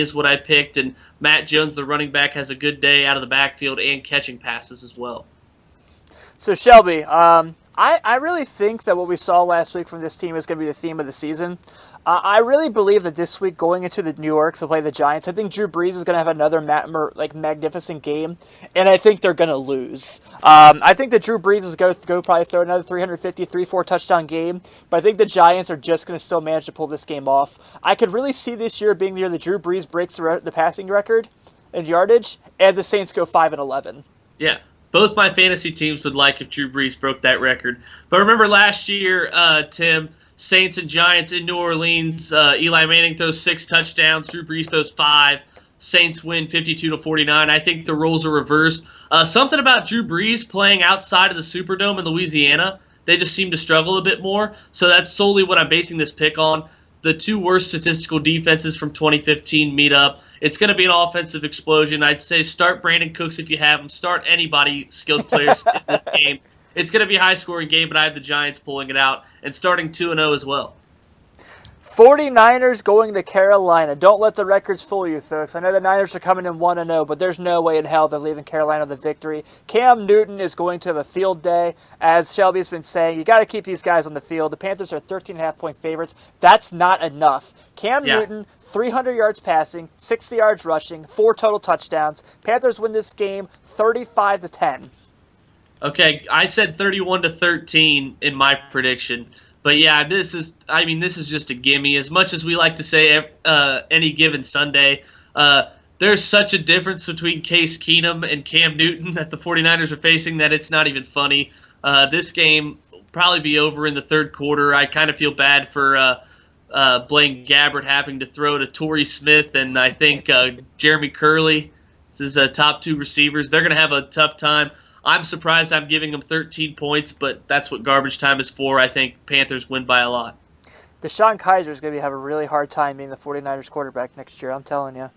is what I picked, and Matt Jones, the running back, has a good day out of the backfield and catching passes as well. So, Shelby, I really think that what we saw last week from this team is going to be the theme of the season. I really believe that this week, going into New York to play the Giants, I think Drew Brees is going to have another magnificent game, and I think they're going to lose. I think that Drew Brees is going to go probably throw another 350, 3-4 touchdown game, but I think the Giants are just going to still manage to pull this game off. I could really see this year being the year that Drew Brees breaks the passing record in yardage, and the Saints go 5-11. Yeah. Both my fantasy teams would like if Drew Brees broke that record. But remember last year, Tim, Saints and Giants in New Orleans, Eli Manning throws 6 touchdowns, Drew Brees throws 5. Saints win 52-49. I think the roles are reversed. Something about Drew Brees playing outside of the Superdome in Louisiana, they just seem to struggle a bit more. So that's solely what I'm basing this pick on. The 2 worst statistical defenses from 2015 meet up. It's going to be an offensive explosion. I'd say start Brandon Cooks if you have him. Start anybody, skilled players in this game. It's going to be a high-scoring game, but I have the Giants pulling it out and starting 2-0 as well. 49ers going to Carolina. Don't let the records fool you, folks. I know the Niners are coming in 1-0, but there's no way in hell they're leaving Carolina with a victory. Cam Newton is going to have a field day. As Shelby's been saying, you got to keep these guys on the field. The Panthers are 13.5-point favorites. That's not enough. Cam Newton, 300 yards passing, 60 yards rushing, 4 total touchdowns. Panthers win this game 35-10. Okay, I said 31-13 in my prediction. But yeah, this is just a gimme. As much as we like to say any given Sunday, there's such a difference between Case Keenum and Cam Newton that the 49ers are facing that it's not even funny. This game will probably be over in the third quarter. I kind of feel bad for Blaine Gabbert having to throw to Torrey Smith and I think Jeremy Curley. This is top 2 receivers. They're going to have a tough time. I'm surprised I'm giving them 13 points, but that's what garbage time is for. I think Panthers win by a lot. Deshaun Kaiser is going to have a really hard time being the 49ers quarterback next year, I'm telling you.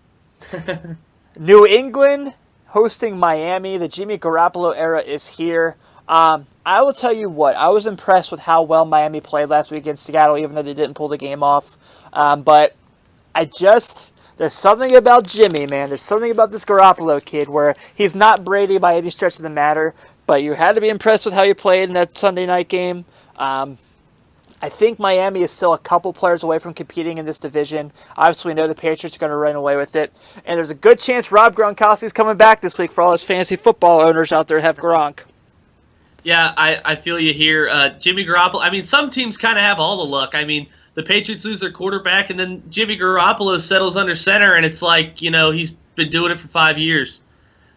New England hosting Miami. The Jimmy Garoppolo era is here. I will tell you what, I was impressed with how well Miami played last week against Seattle, even though they didn't pull the game off. But there's something about Jimmy, man. There's something about this Garoppolo kid where he's not Brady by any stretch of the matter, but you had to be impressed with how he played in that Sunday night game. I think Miami is still a couple players away from competing in this division. Obviously, we know the Patriots are going to run away with it. And there's a good chance Rob Gronkowski's coming back this week for all his fantasy football owners out there have Gronk. Yeah, I feel you here. Jimmy Garoppolo, some teams kind of have all the luck. The Patriots lose their quarterback, and then Jimmy Garoppolo settles under center, and it's like, he's been doing it for 5 years.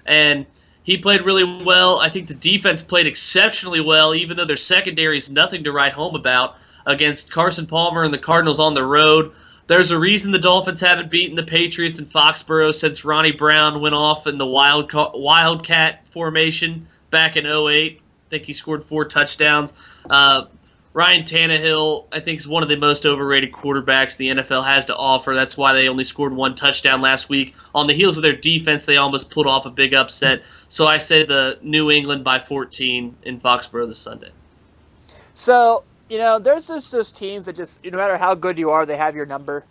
And he played really well. I think the defense played exceptionally well, even though their secondary is nothing to write home about against Carson Palmer and the Cardinals on the road. There's a reason the Dolphins haven't beaten the Patriots in Foxborough since Ronnie Brown went off in the Wildcat formation back in 2008. I think he scored 4 touchdowns. Ryan Tannehill, I think, is one of the most overrated quarterbacks the NFL has to offer. That's why they only scored 1 touchdown last week. On the heels of their defense, they almost pulled off a big upset. So I say the New England by 14 in Foxborough this Sunday. So, there's just those teams that just, no matter how good you are, they have your number.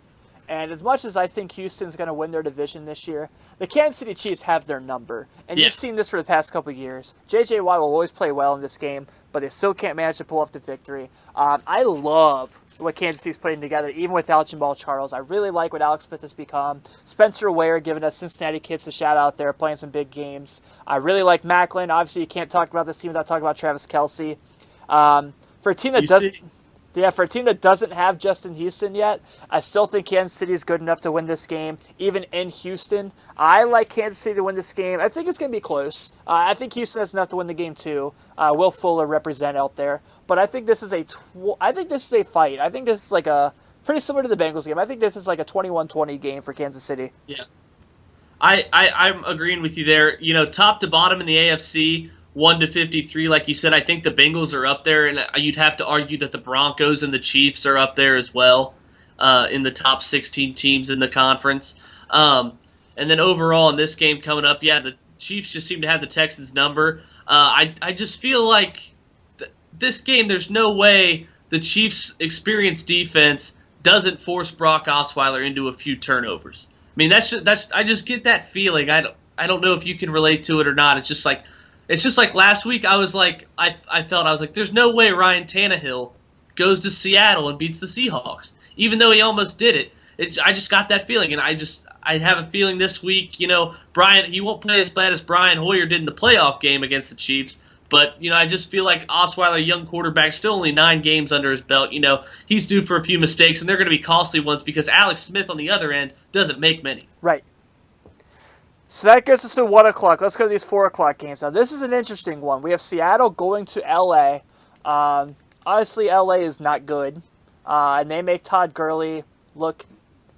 And as much as I think Houston's going to win their division this year, the Kansas City Chiefs have their number. And you've seen this for the past couple of years. J.J. Watt will always play well in this game, but they still can't manage to pull off the victory. I love what Kansas City's putting together, even without Jamal Charles. I really like what Alex Smith has become. Spencer Ware giving us Cincinnati kids a shout out there, playing some big games. I really like Macklin. Obviously, you can't talk about this team without talking about Travis Kelce. For a team that doesn't... Yeah, for a team that doesn't have Justin Houston yet, I still think Kansas City is good enough to win this game, even in Houston. I like Kansas City to win this game. I think it's going to be close. I think Houston has enough to win the game too. Will Fuller represent out there, but I think this is a fight. I think this is like a pretty similar to the Bengals game. I think this is like a 21-20 game for Kansas City. Yeah, I'm agreeing with you there. Top to bottom in the AFC. 1-53, like you said, I think the Bengals are up there, and you'd have to argue that the Broncos and the Chiefs are up there as well in the top 16 teams in the conference. And then overall in this game coming up, the Chiefs just seem to have the Texans' number. I just feel like this game, there's no way the Chiefs' experienced defense doesn't force Brock Osweiler into a few turnovers. I just get that feeling. I don't know if you can relate to it or not. It's just like last week, I was like, there's no way Ryan Tannehill goes to Seattle and beats the Seahawks, even though he almost did it. I just got that feeling, and I have a feeling this week, Brian, he won't play as bad as Brian Hoyer did in the playoff game against the Chiefs, but, I just feel like Osweiler, young quarterback, still only 9 games under his belt. He's due for a few mistakes, and they're going to be costly ones because Alex Smith on the other end doesn't make many. Right. So that gets us to 1 o'clock. Let's go to these 4 o'clock games. Now, this is an interesting one. We have Seattle going to L.A. Honestly, L.A. is not good. And they make Todd Gurley look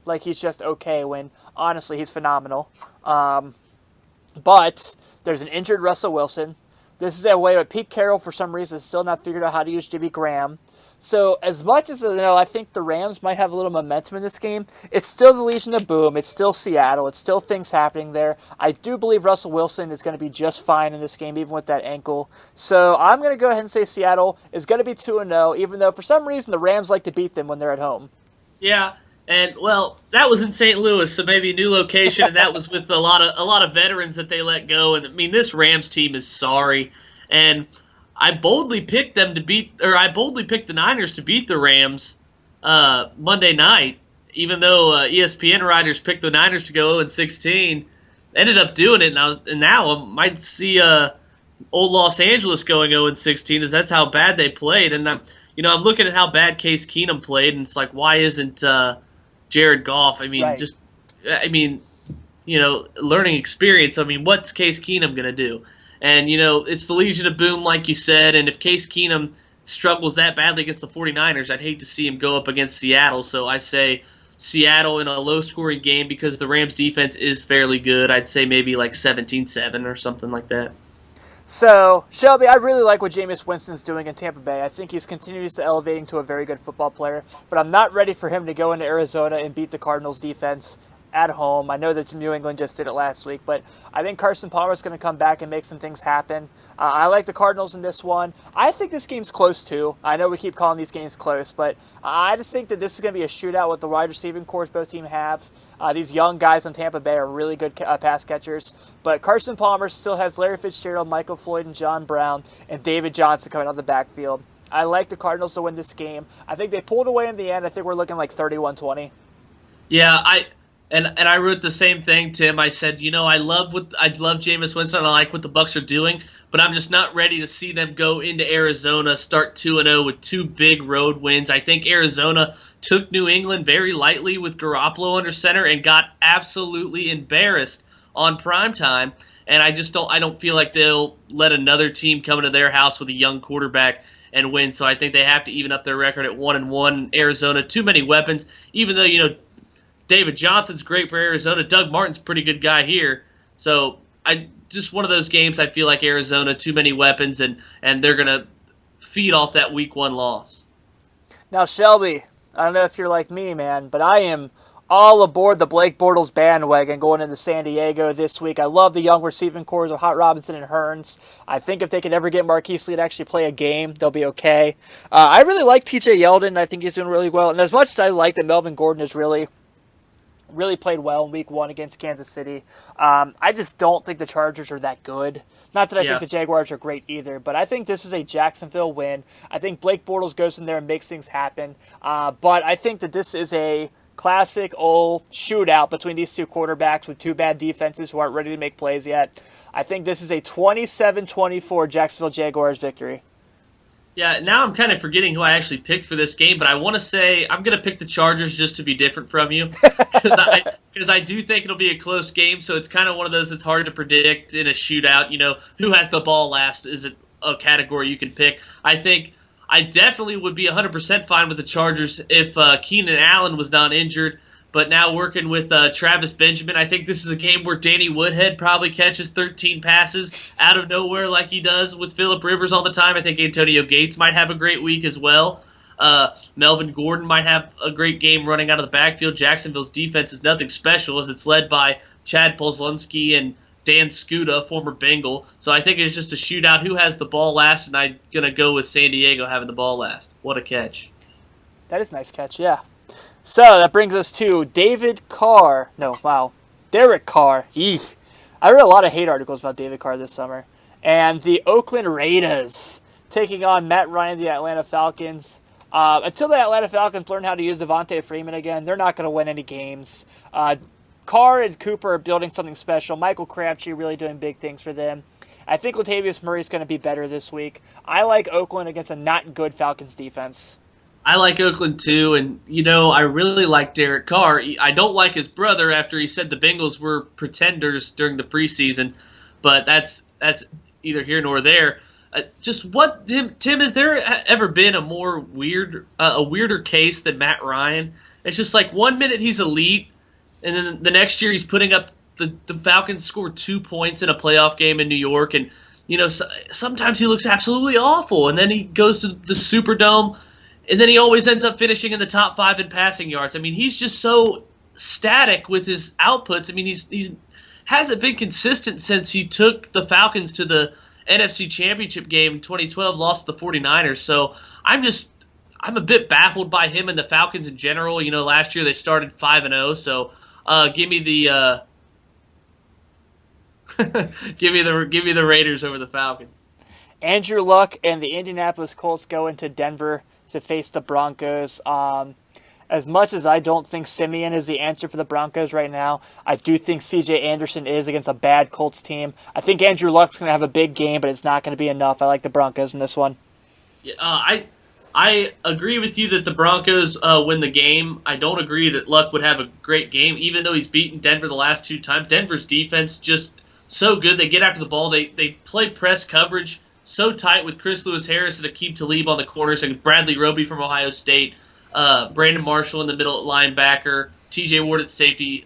like he's just okay when, honestly, he's phenomenal. But there's an injured Russell Wilson. This is a way that Pete Carroll, for some reason, has still not figured out how to use Jimmy Graham. So as much as I think the Rams might have a little momentum in this game, it's still the Legion of Boom. It's still Seattle. It's still things happening there. I do believe Russell Wilson is going to be just fine in this game, even with that ankle. So I'm going to go ahead and say Seattle is going to be 2-0, even though for some reason the Rams like to beat them when they're at home. Yeah, and well, that was in St. Louis, so maybe a new location, and that was with a lot of veterans that they let go. And I mean, this Rams team is sorry, and I boldly picked the Niners to beat the Rams Monday night, even though ESPN writers picked the Niners to go 0-16. Ended up doing it, and now I might see old Los Angeles going 0-16, as that's how bad they played. And I'm looking at how bad Case Keenum played, and it's like, why isn't Jared Goff? I mean, Right. learning experience. I mean, what's Case Keenum gonna do? And it's the Legion of Boom, like you said. And if Case Keenum struggles that badly against the 49ers, I'd hate to see him go up against Seattle. So I say Seattle in a low-scoring game because the Rams' defense is fairly good. I'd say maybe like 17-7 or something like that. So, Shelby, I really like what Jameis Winston's doing in Tampa Bay. I think he's continues to elevating to a very good football player, but I'm not ready for him to go into Arizona and beat the Cardinals defense at home. I know that New England just did it last week, but I think Carson Palmer's going to come back and make some things happen. I like the Cardinals in this one. I think this game's close too. I know we keep calling these games close, but I just think that this is going to be a shootout with the wide receiving cores both teams have. These young guys on Tampa Bay are really good pass catchers, but Carson Palmer still has Larry Fitzgerald, Michael Floyd, and John Brown, and David Johnson coming out of the backfield. I like the Cardinals to win this game. I think they pulled away in the end. I think we're looking like 31-20. Yeah, and I wrote the same thing, Tim. I said, I love Jameis Winston. I like what the Bucs are doing, but I'm just not ready to see them go into Arizona, start 2-0 with two big road wins. I think Arizona took New England very lightly with Garoppolo under center and got absolutely embarrassed on primetime. And I don't feel like they'll let another team come into their house with a young quarterback and win. So I think they have to even up their record at 1-1. Arizona, too many weapons, even though, David Johnson's great for Arizona. Doug Martin's a pretty good guy here. So just one of those games I feel like Arizona, too many weapons, and they're going to feed off that week 1 loss. Now, Shelby, I don't know if you're like me, man, but I am all aboard the Blake Bortles bandwagon going into San Diego this week. I love the young receiving cores of Hot Robinson and Hearns. I think if they could ever get Marquise Lee to actually play a game, they'll be okay. I really like TJ Yeldon. I think he's doing really well. And as much as I like that Melvin Gordon is really played well in week 1 against Kansas City. I just don't think the Chargers are that good. Not that I think the Jaguars are great either, but I think this is a Jacksonville win. I think Blake Bortles goes in there and makes things happen. But I think that this is a classic old shootout between these two quarterbacks with two bad defenses who aren't ready to make plays yet. I think this is a 27-24 Jacksonville Jaguars victory. Yeah, now I'm kind of forgetting who I actually picked for this game, but I want to say I'm going to pick the Chargers just to be different from you, because I do think it'll be a close game, so it's kind of one of those that's hard to predict in a shootout. Who has the ball last is a category you can pick. I think I definitely would be 100% fine with the Chargers if Keenan Allen was not injured. But now working with Travis Benjamin, I think this is a game where Danny Woodhead probably catches 13 passes out of nowhere like he does with Phillip Rivers all the time. I think Antonio Gates might have a great week as well. Melvin Gordon might have a great game running out of the backfield. Jacksonville's defense is nothing special, as it's led by Chad Poslunsky and Dan Skuta, former Bengal. So I think it's just a shootout. Who has the ball last? And I'm going to go with San Diego having the ball last. What a catch. That is a nice catch, yeah. So that brings us to Derek Carr. Eek. I read a lot of hate articles about David Carr this summer. And the Oakland Raiders taking on Matt Ryan, the Atlanta Falcons. Until the Atlanta Falcons learn how to use Devontae Freeman again, they're not going to win any games. Carr and Cooper are building something special. Michael Crabtree really doing big things for them. I think Latavius Murray is going to be better this week. I like Oakland against a not good Falcons defense. I like Oakland too, and I really like Derek Carr. I don't like his brother after he said the Bengals were pretenders during the preseason, but that's either here nor there. Tim? Has there ever been a weirder case than Matt Ryan? It's just like 1 minute he's elite, and then the next year he's putting up the Falcons scored 2 points in a playoff game in New York, and sometimes he looks absolutely awful, and then he goes to the Superdome. And then he always ends up finishing in the top 5 in passing yards. I mean, he's just so static with his outputs. I mean, he's hasn't been consistent since he took the Falcons to the NFC Championship game in 2012, lost to the 49ers. So I'm I'm a bit baffled by him and the Falcons in general. Last year they started 5-0, so give me the give me the Raiders over the Falcons. Andrew Luck and the Indianapolis Colts go into Denver to face the Broncos. As much as I don't think Simeon is the answer for the Broncos right now, I do think C.J. Anderson is against a bad Colts team. I think Andrew Luck's going to have a big game, but it's not going to be enough. I like the Broncos in this one. Yeah, I agree with you that the Broncos win the game. I don't agree that Luck would have a great game, even though he's beaten Denver the last 2 times. Denver's defense just so good. They get after the ball. They play press coverage so tight with Chris Lewis-Harris and Aqib Talib on the corners and Bradley Roby from Ohio State. Brandon Marshall in the middle at linebacker, T.J. Ward at safety,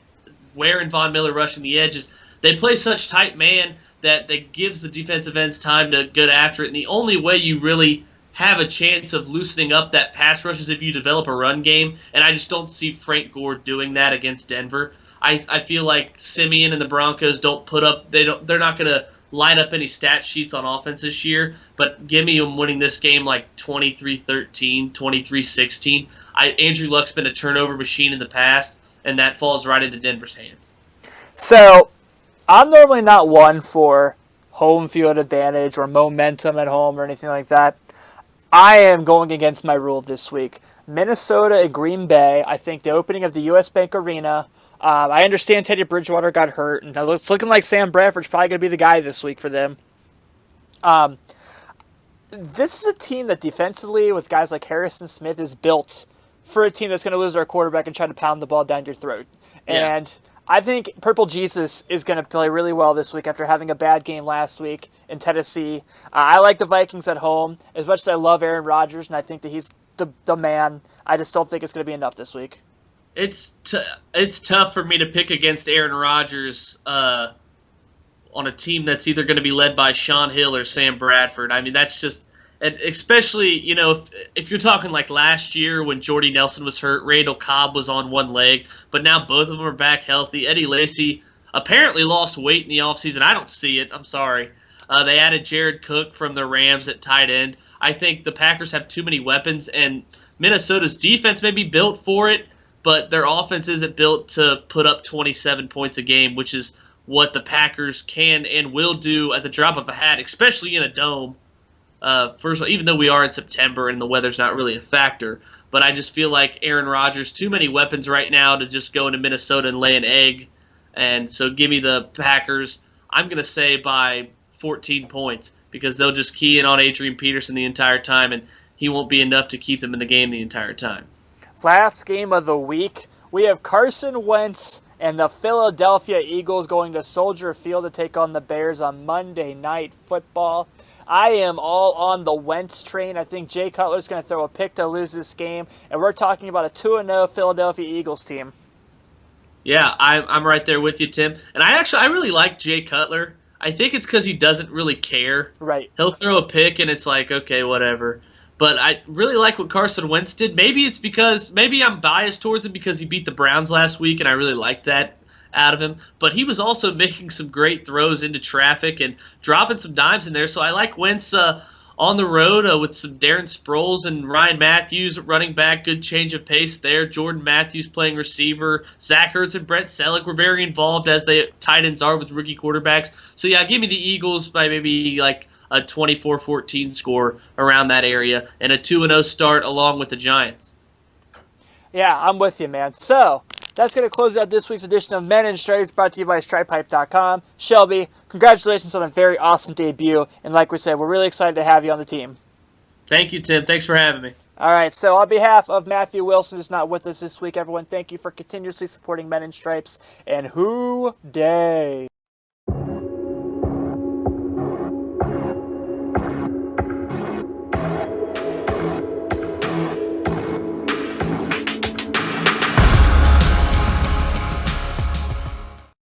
Ware and Von Miller rushing the edges. They play such tight man that gives the defensive ends time to get after it. And the only way you really have a chance of loosening up that pass rush is if you develop a run game. And I just don't see Frank Gore doing that against Denver. I feel like Simeon and the Broncos don't put up. They're not going to light up any stat sheets on offense this year, but give me them winning this game like 23-13, 23-16. Andrew Luck's been a turnover machine in the past, and that falls right into Denver's hands. So, I'm normally not one for home field advantage or momentum at home or anything like that. I am going against my rule this week. Minnesota and Green Bay, I think the opening of the U.S. Bank Arena. I understand Teddy Bridgewater got hurt, and it's looking like Sam Bradford's probably going to be the guy this week for them. This is a team that defensively, with guys like Harrison Smith, is built for a team that's going to lose their quarterback and try to pound the ball down your throat. Yeah. And I think Purple Jesus is going to play really well this week after having a bad game last week in Tennessee. I like the Vikings at home. As much as I love Aaron Rodgers, and I think that he's the man, I just don't think it's going to be enough this week. It's tough for me to pick against Aaron Rodgers on a team that's either going to be led by Sean Hill or Sam Bradford. I mean, that's just, and especially, if you're talking like last year when Jordy Nelson was hurt, Randall Cobb was on one leg, but now both of them are back healthy. Eddie Lacy apparently lost weight in the offseason. I don't see it. I'm sorry. They added Jared Cook from the Rams at tight end. I think the Packers have too many weapons, and Minnesota's defense may be built for it, but their offense isn't built to put up 27 points a game, which is what the Packers can and will do at the drop of a hat, especially in a dome. Even though we are in September and the weather's not really a factor, but I just feel like Aaron Rodgers, too many weapons right now to just go into Minnesota and lay an egg. And so give me the Packers. I'm going to say by 14 points because they'll just key in on Adrian Peterson the entire time, and he won't be enough to keep them in the game the entire time. Last game of the week, we have Carson Wentz and the Philadelphia Eagles going to Soldier Field to take on the Bears on Monday Night Football. I am all on the Wentz train. I think Jay Cutler's going to throw a pick to lose this game, and we're talking about a 2-0 Philadelphia Eagles team. Yeah, I'm right there with you, Tim. And I really like Jay Cutler. I think it's because he doesn't really care. Right. He'll throw a pick, and it's like, okay, whatever. But I really like what Carson Wentz did. Maybe I'm biased towards him because he beat the Browns last week, and I really liked that out of him. But he was also making some great throws into traffic and dropping some dimes in there. So I like Wentz on the road with some Darren Sproles and Ryan Matthews running back. Good change of pace there. Jordan Matthews playing receiver. Zach Ertz and Brett Selleck were very involved, as the tight ends are with rookie quarterbacks. So yeah, give me the Eagles by maybe like a 24-14 score around that area, and a 2-0 start along with the Giants. Yeah, I'm with you, man. So, that's going to close out this week's edition of Men in Stripes, brought to you by StripeHype.com. Shelby, congratulations on a very awesome debut, and like we said, we're really excited to have you on the team. Thank you, Tim. Thanks for having me. All right, so on behalf of Matthew Wilson, who's not with us this week, everyone, thank you for continuously supporting Men in Stripes, and who day?